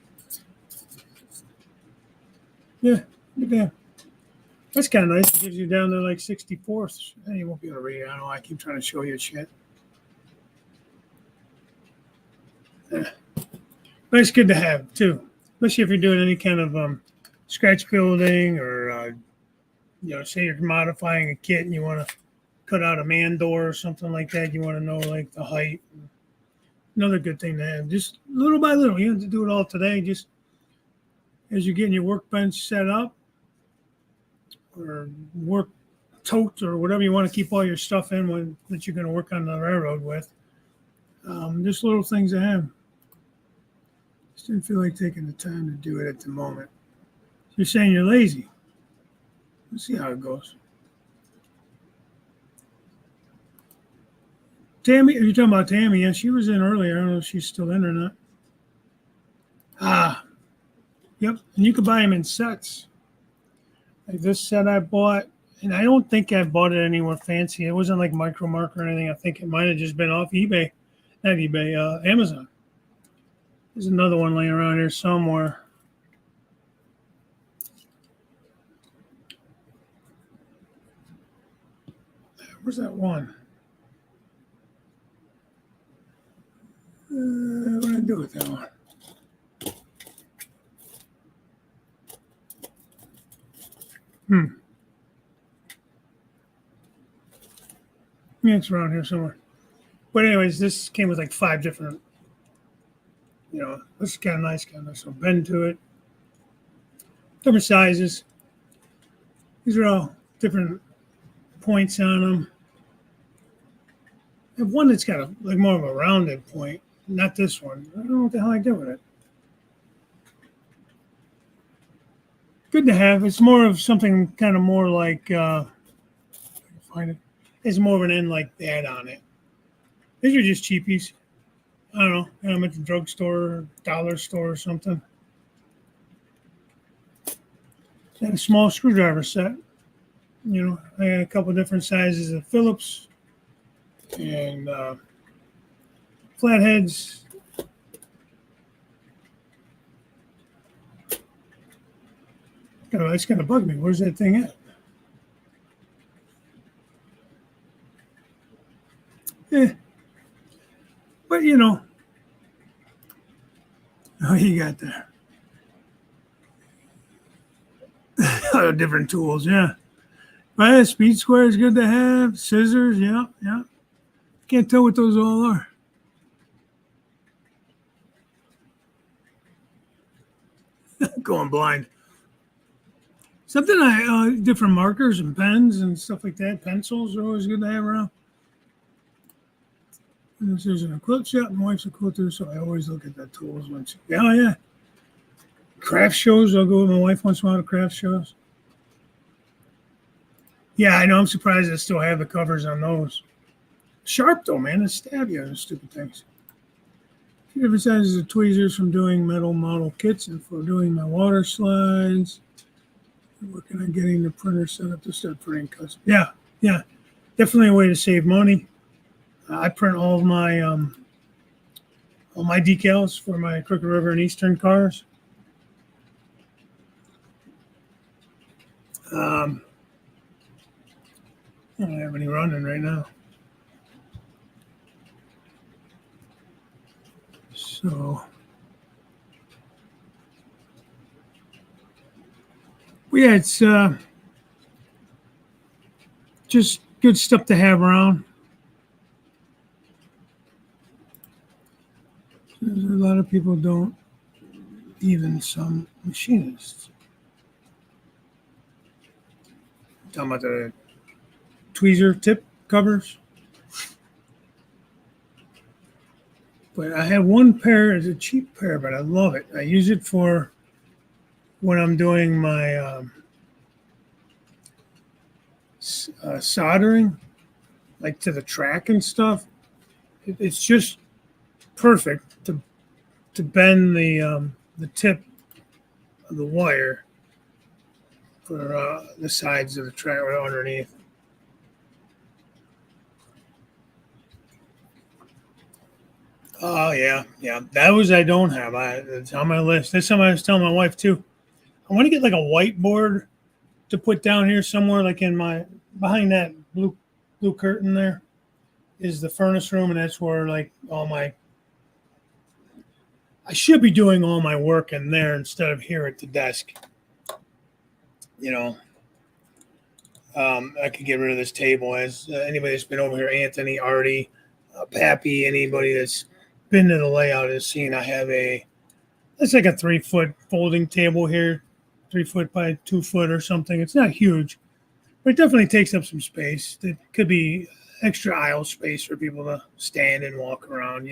Yeah, look at that. That's kind of nice. It gives you down to like 64ths. You won't be able to read it. I don't know. I keep trying to show you shit. Yeah. But it's good to have, too. Especially if you're doing any kind of scratch building or, say you're modifying a kit and you want to cut out a man door or something like that. You want to know like the height. Another good thing to have, just little by little. You don't have to do it all today. Just as you're getting your workbench set up or work tote or whatever you want to keep all your stuff in that you're going to work on the railroad with. Just little things to have. Just didn't feel like taking the time to do it at the moment. You're saying you're lazy. Let's see how it goes. Tammy, you're talking about Tammy. Yeah, she was in earlier. I don't know if she's still in or not. Yep. And you could buy them in sets. Like this set I bought, and I don't think I bought it anywhere fancy. It wasn't like Micro Mark or anything. I think it might have just been off eBay. Not eBay, Amazon. There's another one laying around here somewhere. Where's that one? What did I do with that one? Yeah, it's around here somewhere. But anyways, this came with like 5 different, this is kind of nice, some bend to it. Different sizes. These are all different points on them. I have one that's got like more of a rounded point, not this one. I don't know what the hell I did with it. Good to have. It's more of something kind of more like, find it. It's more of an end like that on it. These are just cheapies. I don't know. I'm at the drugstore or dollar store or something. And a small screwdriver set. I got a couple different sizes of Phillips and flatheads. It's going to bug me. Where's that thing at? Yeah. But, oh, you got there. Different tools, yeah. But speed square is good to have. Scissors, yeah. Can't tell what those all are. Going blind. Something different markers and pens and stuff like that. Pencils are always good to have around. And this is in a quilt shop. My wife's a quilter, so I always look at the tools. Yeah. Craft shows. I'll go with my wife once in a while to craft shows. Yeah, I know. I'm surprised I still have the covers on those. Sharp, though, man. They stab you on those stupid things. A few different sizes of tweezers from doing metal model kits and for doing my water slides. Working on getting the printer set up to start printing custom. Yeah, definitely a way to save money. I print all my decals for my Crooked River and Eastern cars. I don't have any running right now. So yeah, it's just good stuff to have around. A lot of people don't, even some machinists. Talking about the tweezer tip covers. But I have one pair. It's a cheap pair, but I love it. I use it for when I'm doing my soldering, like to the track and stuff. It's just perfect to bend the tip of the wire for the sides of the track or underneath. Oh yeah. That was I don't have. It's on my list. That's something I was telling my wife too. I want to get like a whiteboard to put down here somewhere, like in my behind that blue curtain there is the furnace room, and that's where like I should be doing all my work in there instead of here at the desk. You know, I could get rid of this table. As anybody that's been over here, Anthony, Artie, Pappy, anybody that's been to the layout has seen, I have it's like a 3-foot folding table here, 3 foot by 2 foot or something. It's not huge, but it definitely takes up some space. It could be extra aisle space for people to stand and walk around,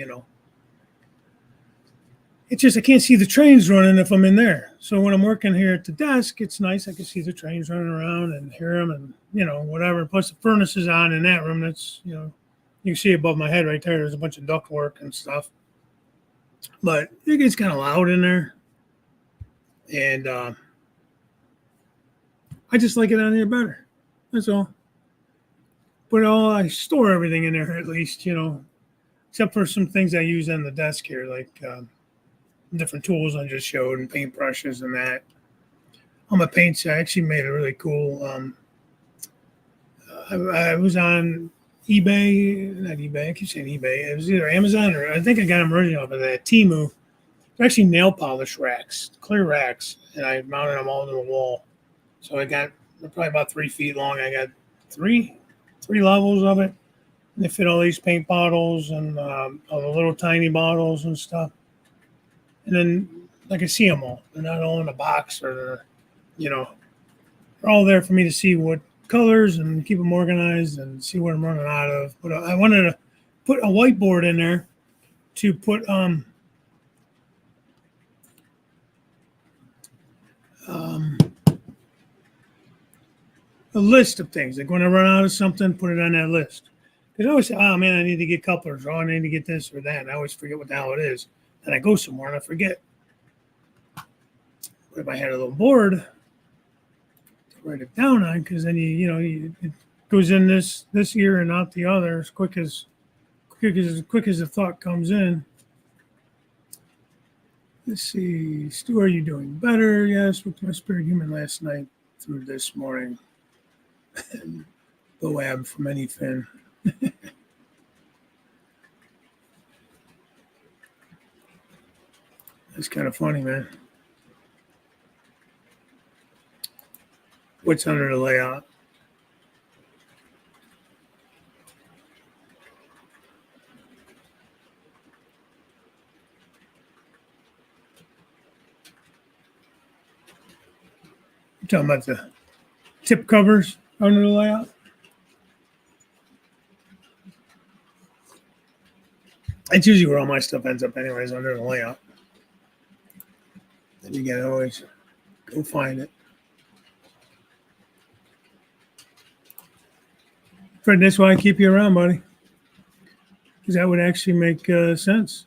It's just I can't see the trains running if I'm in there. So when I'm working here at the desk, it's nice. I can see the trains running around and hear them and, whatever. Plus the furnace is on in that room. That's, you can see above my head right there. There's a bunch of duct work and stuff. But it gets kind of loud in there. And I just like it on here better. That's all. But I store everything in there at least, except for some things I use on the desk here, like different tools I just showed and paintbrushes and that. On my paints, I actually made a really cool. I was on eBay, not eBay. I keep saying eBay. It was either Amazon or I think I got them originally off of that Temu. They're actually nail polish racks, clear racks, and I mounted them all to the wall. So they're probably about 3 feet long. I got three levels of it. And they fit all these paint bottles and all the little tiny bottles and stuff. And then I can see them all. They're not all in a box or they're all there for me to see what colors and keep them organized and see what I'm running out of. But I wanted to put a whiteboard in there to put a list of things. Like when I run out of something, put it on that list. Because I always say, oh man, I need to get couplers, or I need to get this or that. And I always forget what the hell it is. And I go somewhere and I forget. But if I had a little board to write it down on, because then it goes in this ear and out the other as quick as the thought comes in. Let's see, Stu, are you doing better? Yes, with my spirit human last night through this morning. And Boab from Anyfin. That's kind of funny, man. What's under the layout? You're talking about the tip covers under the layout? It's usually where all my stuff ends up anyways, under the layout. Then you gotta always go find it. Fred, that's why I keep you around, buddy. Because that would actually make sense.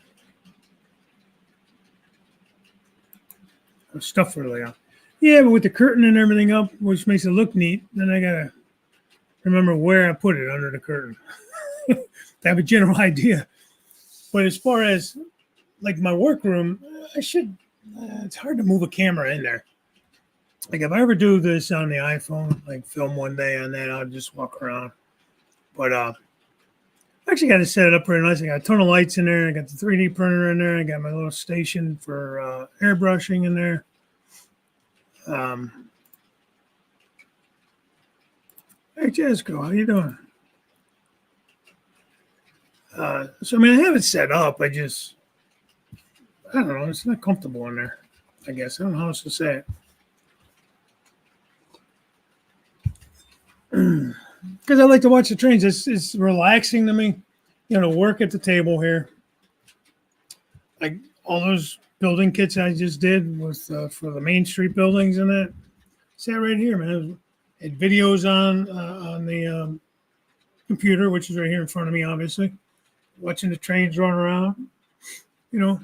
Stuff for the layout. Yeah, but with the curtain and everything up, which makes it look neat, then I gotta remember where I put it under the curtain to have a general idea. But as far as like my workroom, I should. It's hard to move a camera in there. Like if I ever do this on the iPhone, like film one day on that, I'll just walk around. But I actually got to set it up pretty nice. I got a ton of lights in there. I got the 3D printer in there. I got my little station for airbrushing in there. Hey Jessica, how you doing? So I mean, I have it set up. I don't know. It's not comfortable in there. I guess I don't know how else to say it. Because I like to watch the trains. It's relaxing to me. You know, to work at the table here. Like all those building kits I just did with for the Main Street buildings and that. Sat right here, man. Had videos on the computer, which is right here in front of me, obviously. Watching the trains run around. You know,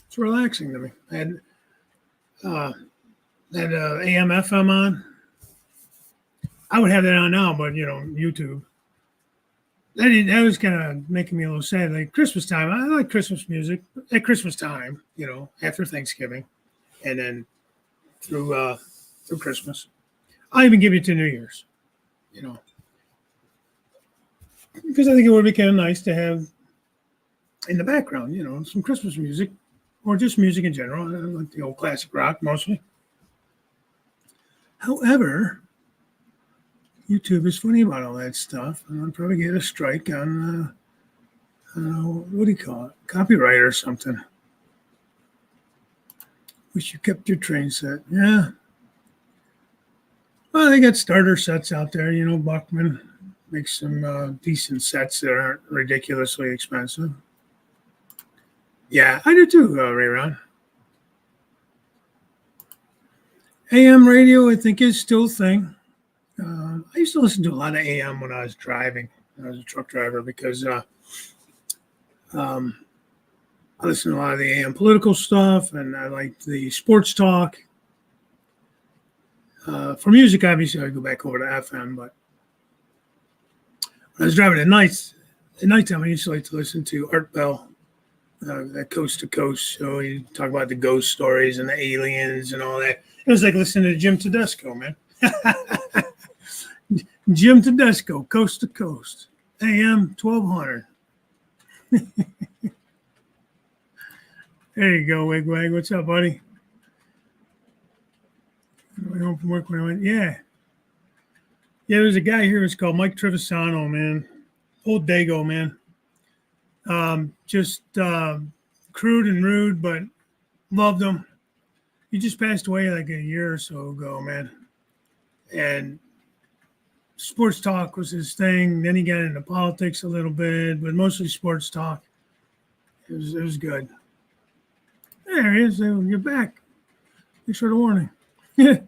it's relaxing to me. I had AM FM on. I would have that on now, but you know, YouTube. That was kind of making me a little sad. Like Christmas time, I like Christmas music at Christmas time. You know, after Thanksgiving, and then through Christmas. I'll even give it to New Year's. You know, because I think it would be kind of nice to have in the background. You know, some Christmas music, or just music in general. I like the old classic rock mostly. However, YouTube is funny about all that stuff, and I'll probably get a strike on what do you call it, copyright or something. Wish you kept your train set. Yeah. Well, they got starter sets out there. You know, Buckman makes some decent sets that aren't ridiculously expensive. Yeah, I do too, Ray Ron. AM radio, I think, is still a thing. I used to listen to a lot of AM when I was driving. I was a truck driver because um, I listened to a lot of the AM political stuff, and I liked the sports talk. For music, obviously, I go back over to FM. But when I was driving at nighttime, I used to like to listen to Art Bell, that Coast to Coast show. You talk about the ghost stories and the aliens and all that. It was like listening to Jim Tedesco, man. Jim Tedesco, Coast to Coast, AM 1200. There you go, Wigwag. What's up, buddy? I went home from work when I went, yeah. Yeah, there's a guy here. It's called Mike Trevisano, man. Old Dago, man. Just crude and rude, but loved him. He just passed away like a year or so ago, man. And sports talk was his thing. Then he got into politics a little bit, but mostly sports talk. It was good. There he is. You're back. Thanks for the warning. Yeah.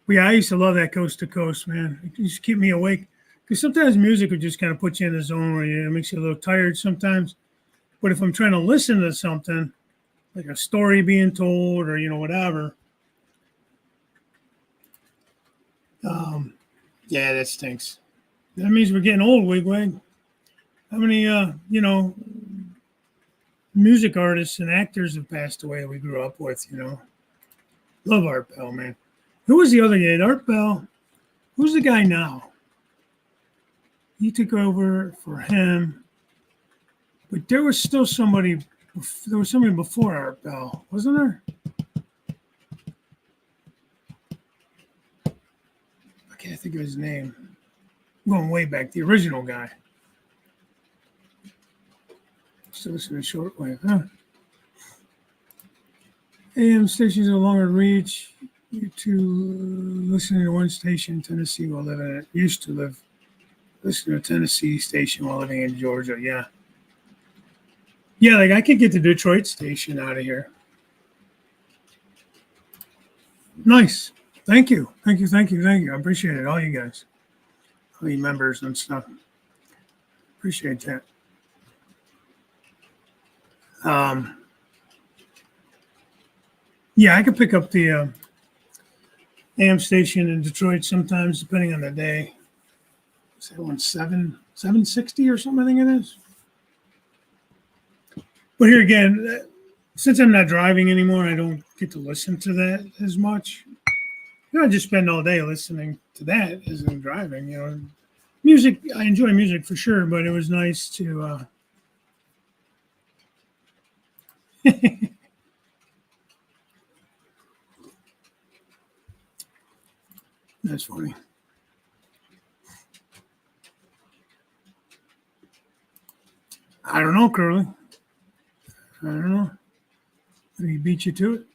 But yeah, I used to love that Coast to Coast, man. It used to keep me awake. Because sometimes music would just kind of put you in the zone where it makes you a little tired sometimes. But if I'm trying to listen to something, like a story being told or, you know, whatever. Yeah, that stinks. That means we're getting old, Wigwag. How many, you know, music artists and actors have passed away that we grew up with, you know? Love Art Bell, man. Who was the other guy? Art Bell. Who's the guy now? He took over for him. But there was still somebody, there was somebody before Art Bell, wasn't there? I can't think of his name. I'm going way back, the original guy. Still listen to shortwave, huh? AM stations no longer reach. You to listening to one station in Tennessee while living in it. Used to listen to a Tennessee station while living in Georgia. Yeah. Yeah, like I could get the Detroit station out of here. Nice. Thank you. Thank you. Thank you. Thank you. I appreciate it. All you guys. All you members and stuff. Appreciate that. Yeah, I could pick up the AM station in Detroit sometimes, depending on the day. Is that one 760 or something? I think it is. But here again, since I'm not driving anymore, I don't get to listen to that as much. I just spend all day listening to that as I'm driving. Music. I enjoy music for sure, but it was nice to. That's funny. I don't know, Curly. I don't know. Did he beat you to it?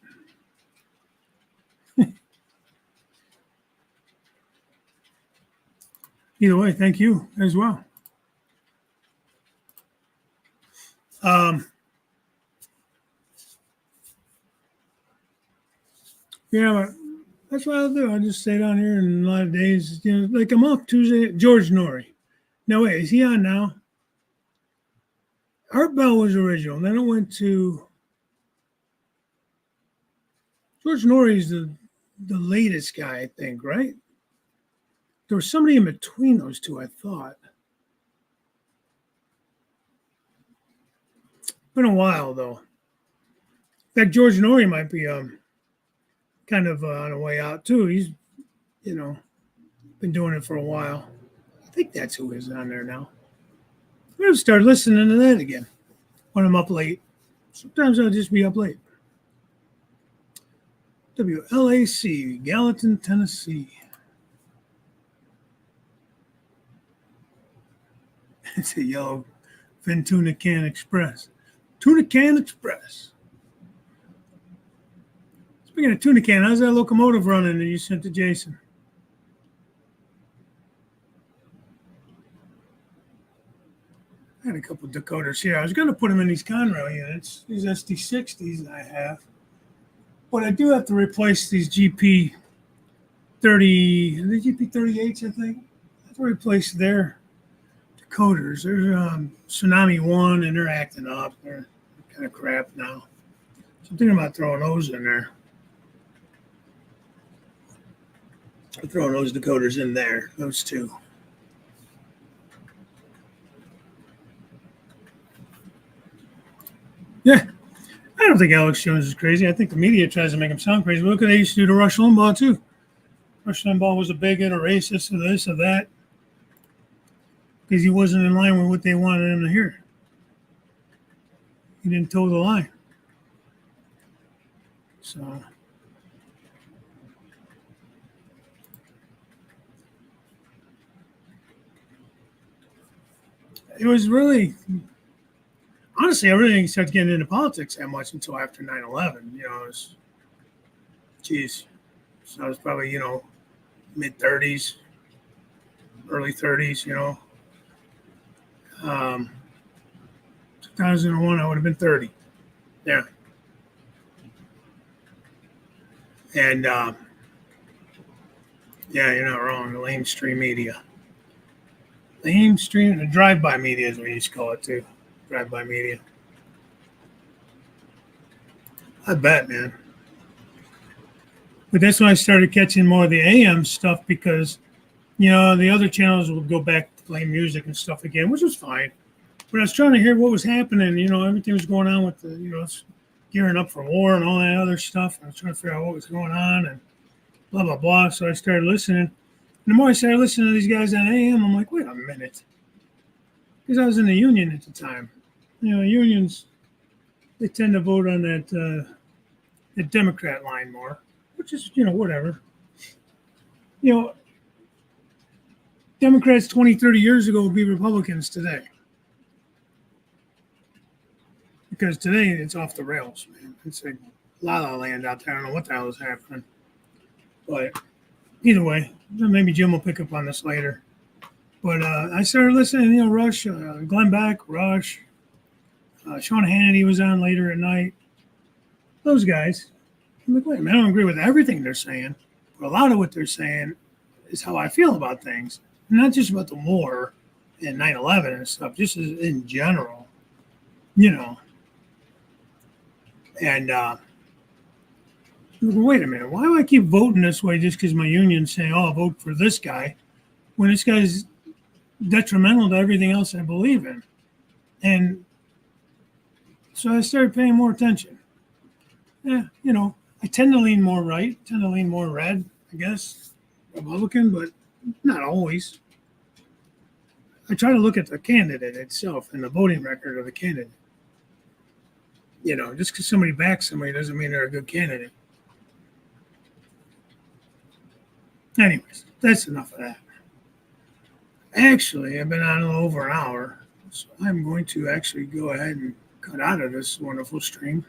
Either way, thank you as well. Um, yeah, but that's what I'll do. I'll just stay down here and a lot of days. Like I'm off Tuesday. George Norrie. No, wait, is he on now? Art Bell was original. Then it went to George Norrie's the latest guy, I think, right? There was somebody in between those two, I thought. Been a while though. In fact, George Norrie might be kind of on the way out too. He's been doing it for a while. I think that's who is on there now. I'm gonna start listening to that again when I'm up late. Sometimes I'll just be up late. WLAC, Gallatin, Tennessee. It's a yellow fin tuna can express. Tuna can express. Speaking of tuna can, how's that locomotive running that you sent to Jason? I had a couple of decoders here. I was going to put them in these Conrail units, these SD60s I have. But I do have to replace these GP30, the GP38s, I think. I have to replace their decoders. There's Tsunami 1, and they're acting up. They're kind of crap now. So I'm thinking about throwing those in there. I'm throwing those decoders in there, those two. Yeah. I don't think Alex Jones is crazy. I think the media tries to make him sound crazy. Look what they used to do to Rush Limbaugh, too. Rush Limbaugh was a bigot, a racist, or this or that, because he wasn't in line with what they wanted him to hear. He didn't toe the line. So it was really, honestly, I really didn't start getting into politics that much until after 9/11. It was, geez. So I was probably, mid 30s, early 30s, 2001, I would have been 30. Yeah. And, yeah, you're not wrong. The lamestream media. Lamestream, the drive-by media is what you used to call it, too. Drive-by media. I bet, man. But that's when I started catching more of the AM stuff because, the other channels would go back to playing music and stuff again, which was fine. But I was trying to hear what was happening. Everything was going on with the, gearing up for war and all that other stuff. I was trying to figure out what was going on and blah, blah, blah. So I started listening. And the more I started listening to these guys on AM, I'm like, wait a minute. Because I was in the union at the time. Unions, they tend to vote on that the Democrat line more, which is, whatever. Democrats 20, 30 years ago would be Republicans today. Because today it's off the rails, man. It's like la-la land out there. I don't know what the hell is happening. But either way, maybe Jim will pick up on this later. But I started listening, Rush, Glenn Beck, Rush, Sean Hannity was on later at night. Those guys. I'm like, wait a minute, I don't agree with everything they're saying. But a lot of what they're saying is how I feel about things. Not just about the war and 9/11 and stuff, just in general, And Wait a minute. Why do I keep voting this way just because my union's saying, oh, I'll vote for this guy, when this guy's detrimental to everything else I believe in? And so I started paying more attention. Yeah, I tend to lean more right, tend to lean more red, I guess, Republican, but not always. I try to look at the candidate itself and the voting record of the candidate. Just because somebody backs somebody doesn't mean they're a good candidate. Anyways, that's enough of that. Actually, I've been on a little over an hour, so I'm going to actually go ahead and cut out of this wonderful stream.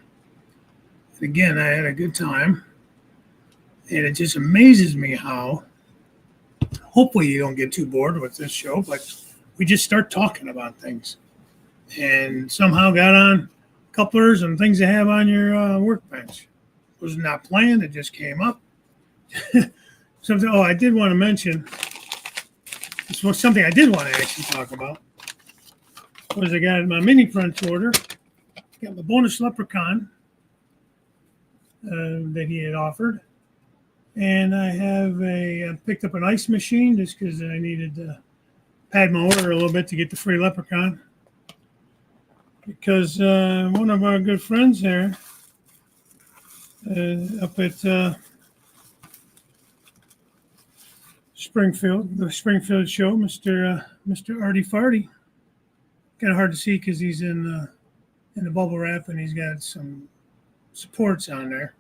And again, I had a good time, and it just amazes me how, hopefully you don't get too bored with this show, but we just start talking about things. And somehow got on couplers and things to have on your workbench. It was not planned, it just came up. Something. Oh, I did want to mention. This was something I did want to actually talk about. Was I got my mini French order. Got my bonus leprechaun that he had offered, and I picked up an ice machine just because I needed to pad my order a little bit to get the free leprechaun. Because one of our good friends there up at the Springfield show, Mr. Artie Farty. Kind of hard to see because he's in the bubble wrap and he's got some supports on there.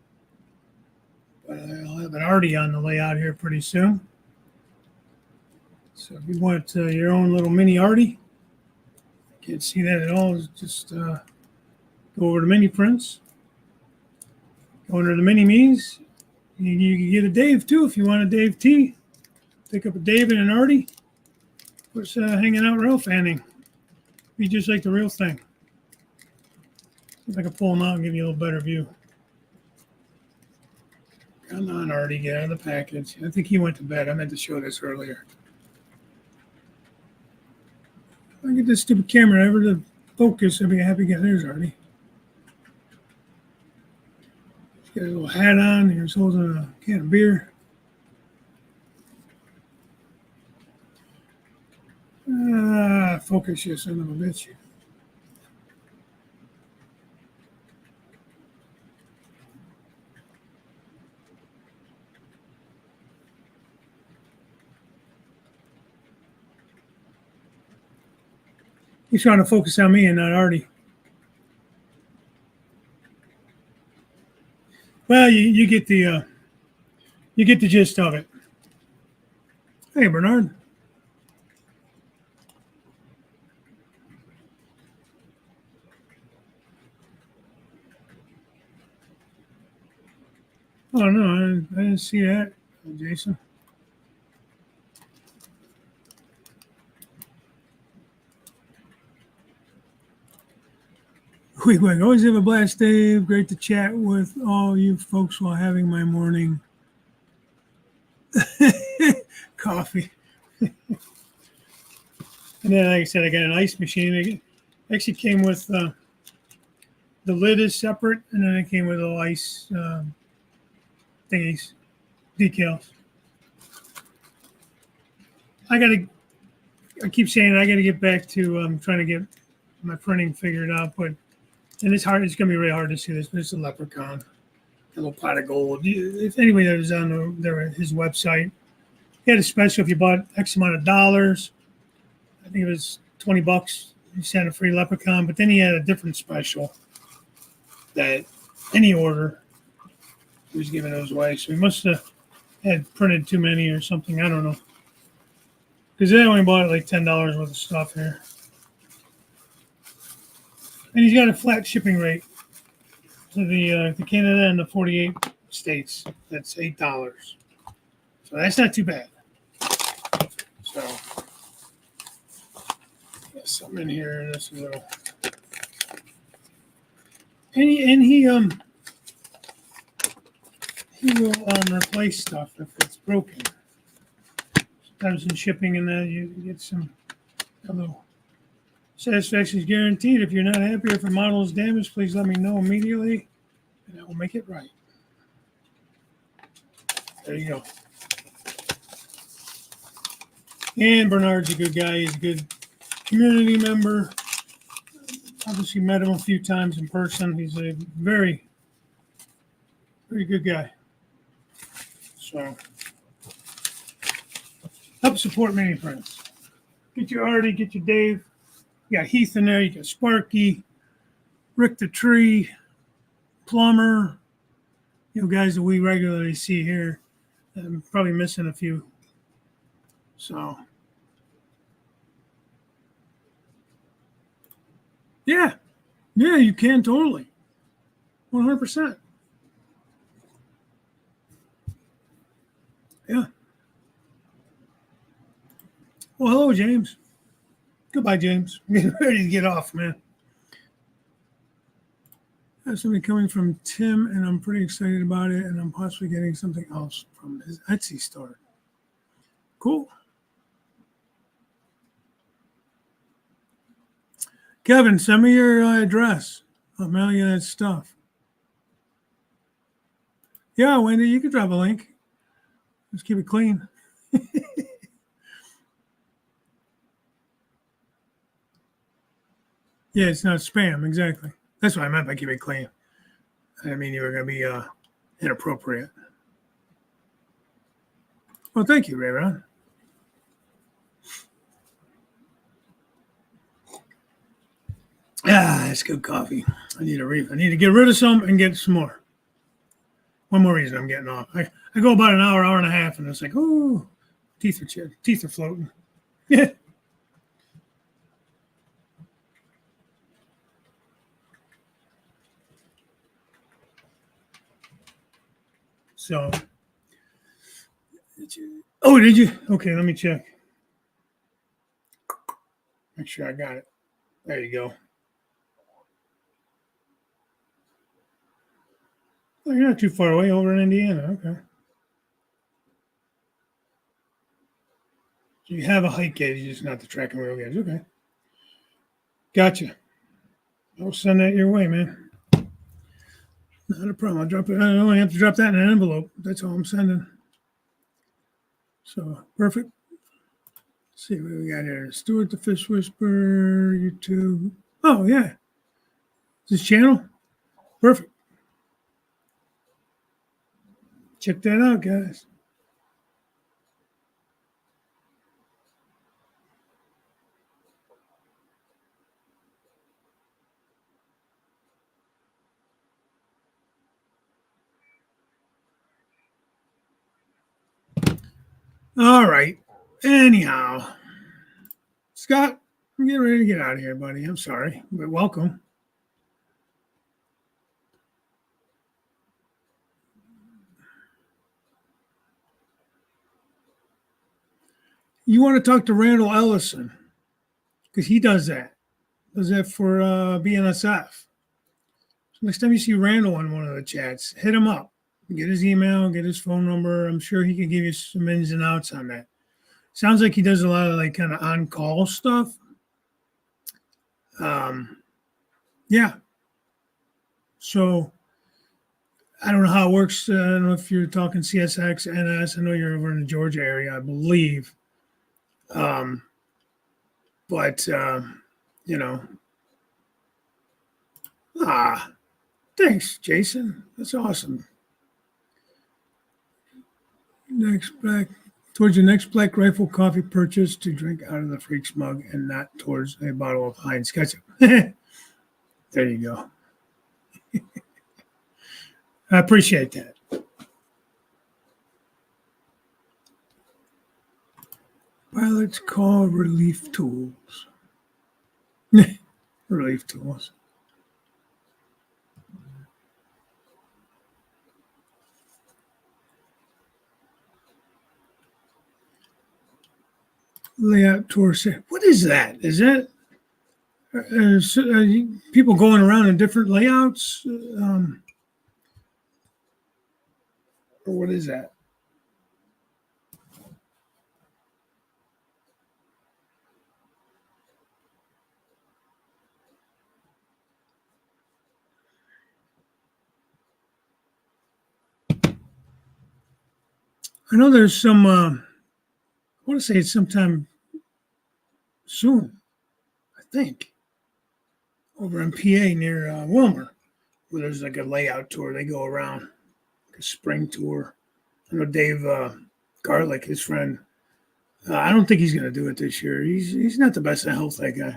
But I'll have an Artie on the layout here pretty soon. So if you want your own little mini Artie, can't see that at all. Just go over to Mini Prints. Go under the Mini Me's. You can get a Dave too if you want a Dave T. Pick up a Dave and an Artie. Of course, hanging out rail fanning. Be just like the real thing. See if I can pull them out and give you a little better view. Come on, Artie, get out of the package. I think he went to bed. I meant to show this earlier. If I get this stupid camera ever to focus, I'll be a happy guy. There's Artie. He's got a little hat on. He's holding a can of beer. Focus, you son of a bitch. He's trying to focus on me and not Artie. Well, you get the gist of it. Hey, Bernard. Oh no, I didn't see that, Jason. Quick, always have a blast, Dave. Great to chat with all you folks while having my morning coffee. And then, like I said, I got an ice machine. It actually came with the lid is separate, and then it came with little ice thingies, decals. I keep saying I got to get back to trying to get my printing figured out, but. And it's hard. It's going to be really hard to see this, but it's a leprechaun, a little pot of gold. If anybody that is on his website, he had a special. If you bought X amount of dollars, I think it was $20, he sent a free leprechaun. But then he had a different special that any order he was giving those away. So he must have had printed too many or something. I don't know, because they only bought like $10 worth of stuff here. And he's got a flat shipping rate to the Canada and the 48 states. That's $8. So that's not too bad. So there's something in here. This little. And he will replace stuff if it's broken. Sometimes in shipping and that you get a little. Satisfaction is guaranteed. If you're not happy or if a model is damaged, please let me know immediately, and I will make it right. There you go. And Bernard's a good guy. He's a good community member. Obviously met him a few times in person. He's a very, very good guy. So help support many friends. Get your Artie, get your Dave. You got Heath in there. You got Sparky, Rick the Tree, Plumber. Guys that we regularly see here. I'm probably missing a few. So yeah, you can totally, 100%. Yeah. Well, hello, James. Goodbye, James. I'm getting ready to get off, man. I have something coming from Tim, and I'm pretty excited about it, and I'm possibly getting something else from his Etsy store. Cool. Kevin, send me your address. I'll mail you that stuff. Yeah, Wendy, you can drop a link. Just keep it clean. Yeah, it's not spam. Exactly. That's what I meant by keep it clean. I mean, you were going to be inappropriate. Well, thank you, Ray. That's good coffee. I need to get rid of some and get some more. One more reason I'm getting off. I go about an hour and a half, and it's like, oh, teeth are floating. Yeah. So, did you? Okay, let me check. Make sure I got it. There you go. Oh, you're not too far away, over in Indiana. Okay. So you have a height gauge, just not the track and wheel gauge. Okay. Gotcha. I'll send that your way, man. Not a problem. I'll drop it. I only have to drop that in an envelope. That's all I'm sending. So perfect. Let's see what we got here. Stuart the Fish Whisperer, YouTube. Oh yeah. This channel? Perfect. Check that out, guys. All right. Anyhow, Scott, I'm getting ready to get out of here, buddy. I'm sorry, but welcome. You want to talk to Randall Ellison because he does that. Does that for BNSF. So next time you see Randall in one of the chats, hit him up. Get his email, get his phone number. I'm sure he can give you some ins and outs on that. Sounds like he does a lot of like kind of on-call stuff. Yeah. So I don't know how it works. I don't know if you're talking CSX, NS. I know you're over in the Georgia area, I believe. But you know, thanks, Jason. That's awesome. Towards your next Black Rifle coffee purchase to drink out of the Freaks mug and not towards a bottle of Heinz ketchup. There you go. I appreciate that. Pilots call relief tools. Relief tools. Layout tour. What is that? Is that people going around in different layouts? Or what is that? I know there's some. I want to say it's sometime soon. I think over in PA near Wilmer, where there's like a layout tour. They go around, like a spring tour. I know Dave Garlick, his friend. I don't think he's going to do it this year. He's not the best in health, that guy.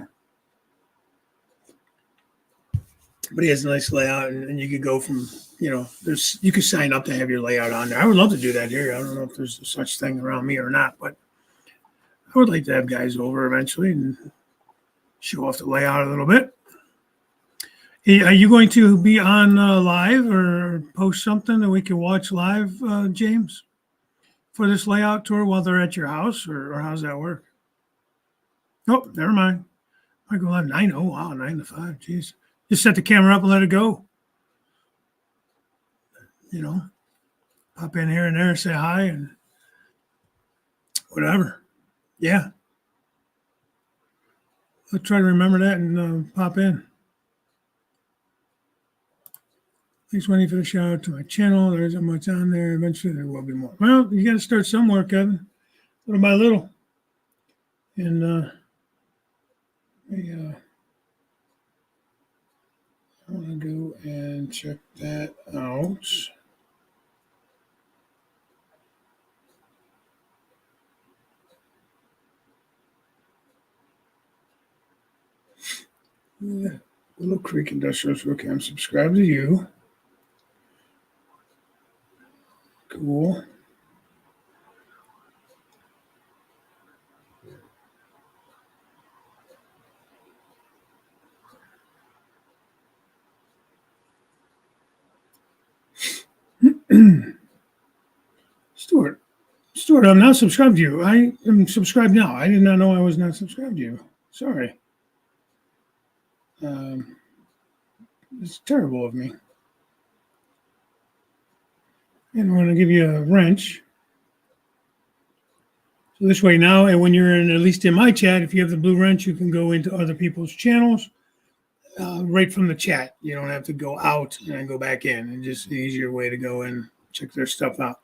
But he has a nice layout, and you could go from, there's you could sign up to have your layout on there. I would love to do that here. I don't know if there's such thing around me or not, but I would like to have guys over eventually and show off the layout a little bit. Hey, are you going to be on live or post something that we can watch live, James, for this layout tour while they're at your house, or how's that work? Oh, never mind. I go live 9. Oh, wow, 9 to 5. Jeez. Just set the camera up and let it go. Pop in here and there, say hi, and whatever. Yeah. I'll try to remember that and pop in. Thanks, Wendy, for the shout out to my channel. There isn't much on there. Eventually, there will be more. Well, you got to start somewhere, Kevin, little by little. And I want to go and check that out. Yeah. Willow Creek Industrials. Okay, I'm subscribed to you. Cool. Stuart, I'm not subscribed to you. I am subscribed now. I did not know I was not subscribed to you. Sorry. It's terrible of me. And I'm going to give you a wrench. So this way now, and when you're in, at least in my chat, if you have the blue wrench, you can go into other people's channels right from the chat. You don't have to go out and then go back in. It's just an easier way to go and check their stuff out.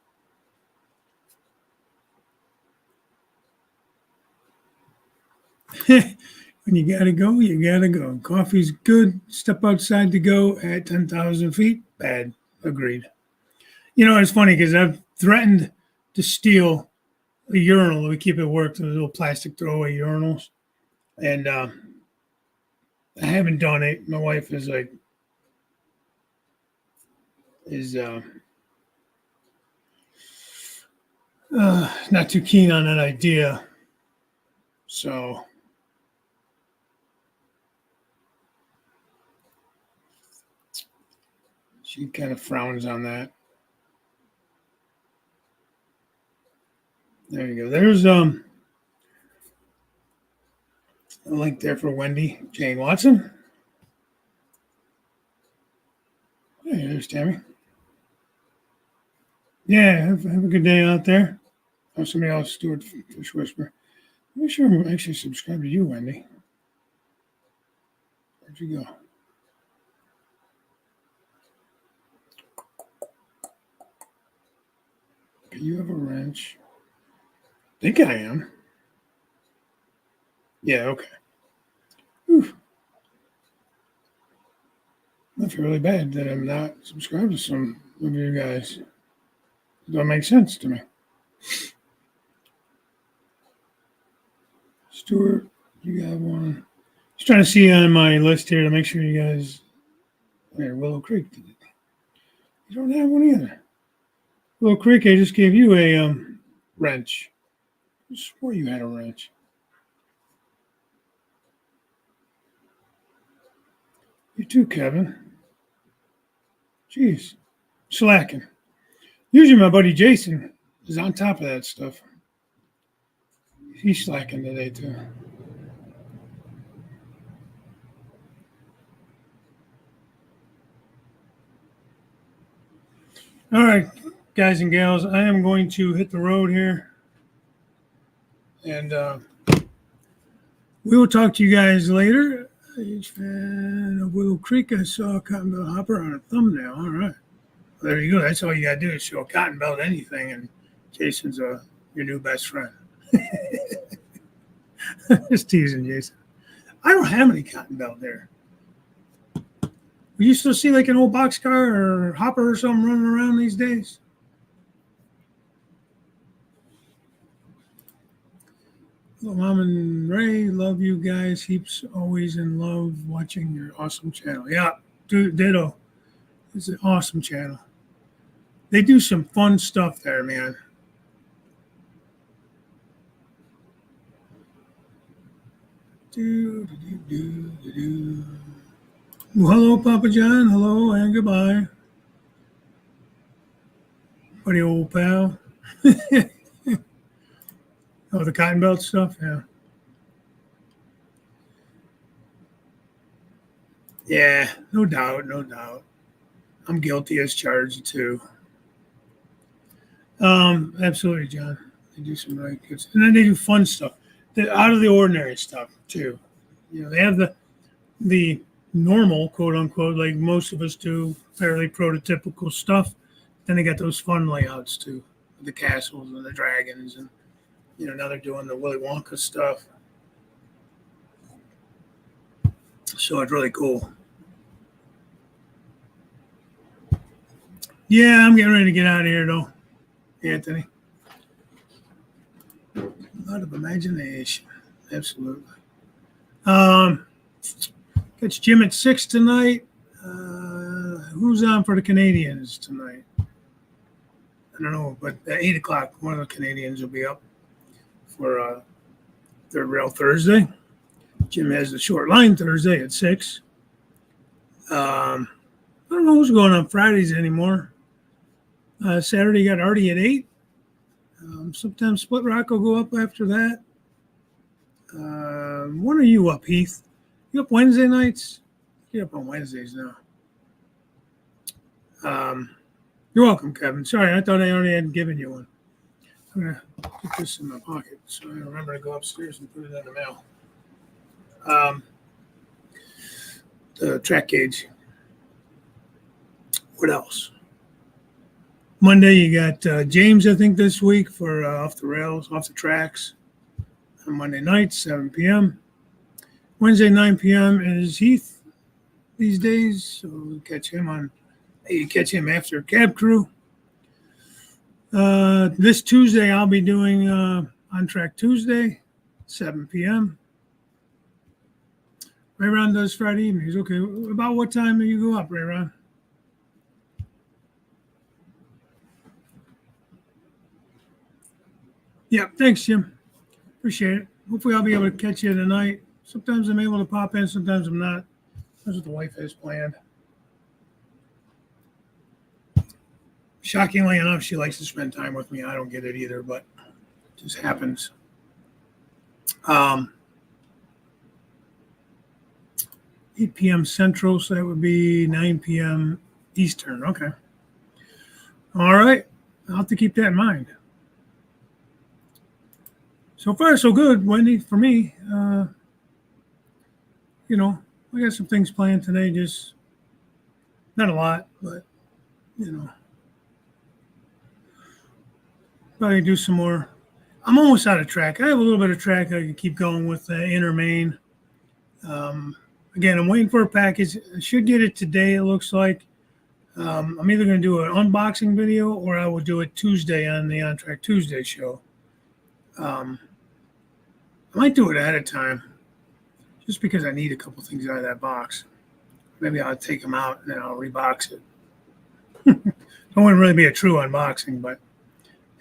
When you got to go, you got to go. Coffee's good. Step outside to go at 10,000 feet. Bad. Agreed. It's funny because I've threatened to steal a urinal that we keep at work, the little plastic throwaway urinals. And I haven't done it. My wife is not too keen on that idea. So she kind of frowns on that. There you go. There's a link there for Wendy Jane Watson. Hey, there's Tammy. Yeah, have a good day out there. Oh, somebody else, Stuart Fish Whisper. I'm sure I'm actually subscribed to you, Wendy. Where'd you go? Okay, you have a wrench. I think I am. Yeah, okay. Whew. I feel really bad that I'm not subscribed to some of you guys. It don't make sense to me. Stuart, you got one. Just trying to see on my list here to make sure you guys. There, Willow Creek did it. You don't have one either. Willow Creek, I just gave you a wrench. I swore you had a wrench. You too, Kevin. Jeez, slacking. Usually my buddy Jason is on top of that stuff. He's slacking today too. All right, guys and gals, I am going to hit the road here. And we will talk to you guys later. Huge fan of Willow Creek. I saw a cotton belt hopper on a thumbnail. All right. Well, there you go. That's all you got to do is show a cotton belt anything, and Jason's your new best friend. Just teasing, Jason. I don't have any cotton belt there. We used to see like an old boxcar or hopper or something running around these days. Hello, Mom and Ray. Love you guys. Heaps always in love watching your awesome channel. Yeah, ditto. It's an awesome channel. They do some fun stuff there, man. Well, hello, Papa John. Hello and goodbye. Buddy, old pal. Oh, the cotton belt stuff? Yeah. Yeah, no doubt, no doubt. I'm guilty as charged, too. Absolutely, John. They do some really good stuff. And then they do fun stuff. Out of the ordinary stuff, too. You know, they have the normal, quote unquote, like most of us do, fairly prototypical stuff. Then they got those fun layouts, too. The castles and the dragons and now they're doing the Willy Wonka stuff. So it's really cool. Yeah, I'm getting ready to get out of here, though, Anthony. A lot of imagination. Absolutely. Catch Jim at 6 tonight. Who's on for the Canadians tonight? I don't know, but at 8 o'clock, one of the Canadians will be up for Third Rail Thursday. Jim has the short line Thursday at 6. I don't know who's going on Fridays anymore. Saturday, you got Artie at 8. Sometimes Split Rock will go up after that. When are you up, Heath? You up Wednesday nights? You're up on Wednesdays now. You're welcome, Kevin. Sorry, I thought I already had given you one. I'm going to put this in my pocket so I remember to go upstairs and put it in the mail. The track gauge. What else? Monday, you got James, I think, this week for Off the Rails, Off the Tracks. On Monday night, 7 p.m. Wednesday, 9 p.m. is Heath these days. So we'll catch him after Cab Crew. This Tuesday, I'll be doing On Track Tuesday, 7 p.m. Ray-Ron does Friday evenings. Okay, about what time do you go up, Ray-Ron? Yeah, thanks, Jim. Appreciate it. Hopefully I'll be able to catch you tonight. Sometimes I'm able to pop in, sometimes I'm not. That's what the wife has planned. Shockingly enough, she likes to spend time with me. I don't get it either, but it just happens. 8 p.m. Central, so that would be 9 p.m. Eastern. Okay. All right. I'll have to keep that in mind. So far, so good, Wendy, for me. I got some things planned today, just not a lot, but, probably do some more. I'm almost out of track. I have a little bit of track I can keep going with Inner Main. Again, I'm waiting for a package. I should get it today, it looks like. I'm either going to do an unboxing video or I will do it Tuesday on the On Track Tuesday show. I might do it ahead of time just because I need a couple things out of that box. Maybe I'll take them out and then I'll rebox it. It wouldn't really be a true unboxing, but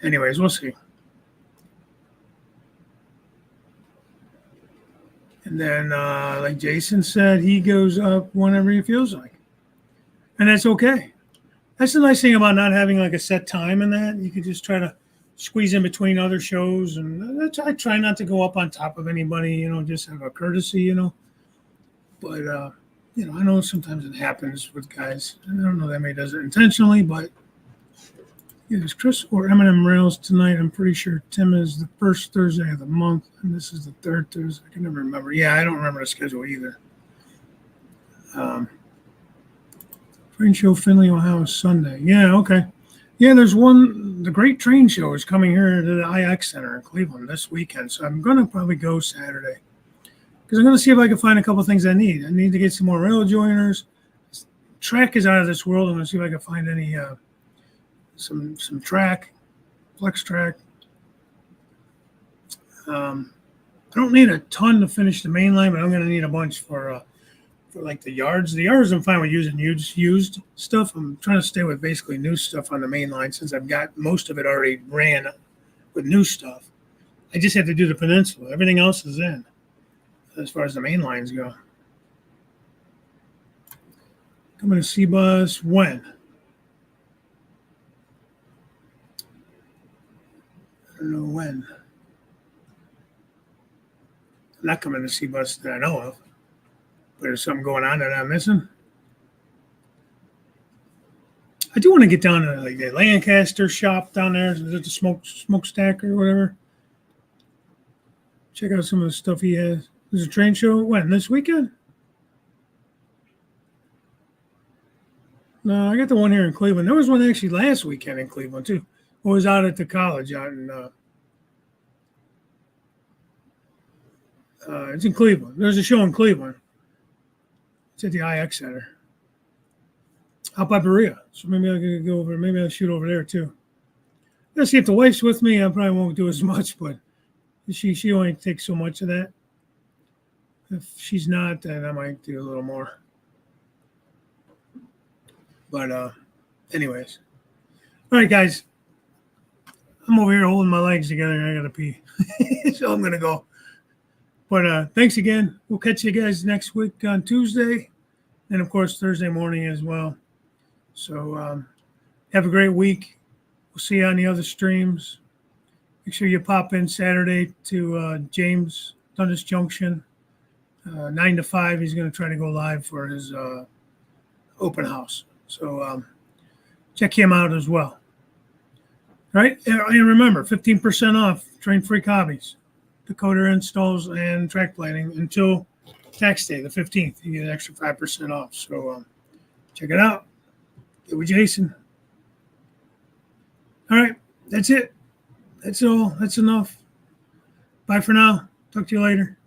anyways, we'll see. And then, like Jason said, he goes up whenever he feels like. And that's okay. That's the nice thing about not having like a set time in that. You can just try to squeeze in between other shows. And I try not to go up on top of anybody, just have a courtesy, But, I know sometimes it happens with guys. I don't know that maybe does it intentionally, but is Chris or M&M Rails tonight? I'm pretty sure Tim is the first Thursday of the month, and this is the third Thursday. I can never remember. Yeah, I don't remember the schedule either. Friend show Findlay, Ohio, Sunday. Yeah, okay. Yeah, there's one. The Great Train Show is coming here to the IX Center in Cleveland this weekend, so I'm gonna probably go Saturday because I'm gonna see if I can find a couple things I need. I need to get some more rail joiners. Track is out of this world. I'm gonna see if I can find any some track, flex track. I don't need a ton to finish the main line, but I'm gonna need a bunch for like the yards. The yards I'm fine with using used stuff. I'm trying to stay with basically new stuff on the main line since I've got most of it already ran with new stuff. I just have to do the peninsula. Everything else is in as far as the main lines go. Coming to C-Bus when? I don't know when. I'm not coming to C-Bus that I know of. But there's something going on that I'm missing. I do want to get down to like the Lancaster shop down there. Is it the smokestack or whatever? Check out some of the stuff he has. There's a train show. When? This weekend? No, I got the one here in Cleveland. There was one actually last weekend in Cleveland too. I was out at the college out in it's in Cleveland. There's a show in Cleveland. It's at the IX Center. Out by Berea. So maybe I could go over. Maybe I'll shoot over there too. Let's see if the wife's with me. I probably won't do as much, but she only takes so much of that. If she's not, then I might do a little more. But anyways. All right, guys. I'm over here holding my legs together and I gotta pee. So I'm gonna go. But thanks again. We'll catch you guys next week on Tuesday. And of course Thursday morning as well. So have a great week. We'll see you on the other streams. Make sure you pop in Saturday to James Dundas Junction, 9 to 5. He's going to try to go live for his open house. So check him out as well. All right. And remember, 15% off Train Freak Hobbies, decoder installs, and track plating until tax day, the 15th. You get an extra 5% off. So check it out. Get with Jason. All right. That's it. That's all. That's enough. Bye for now. Talk to you later.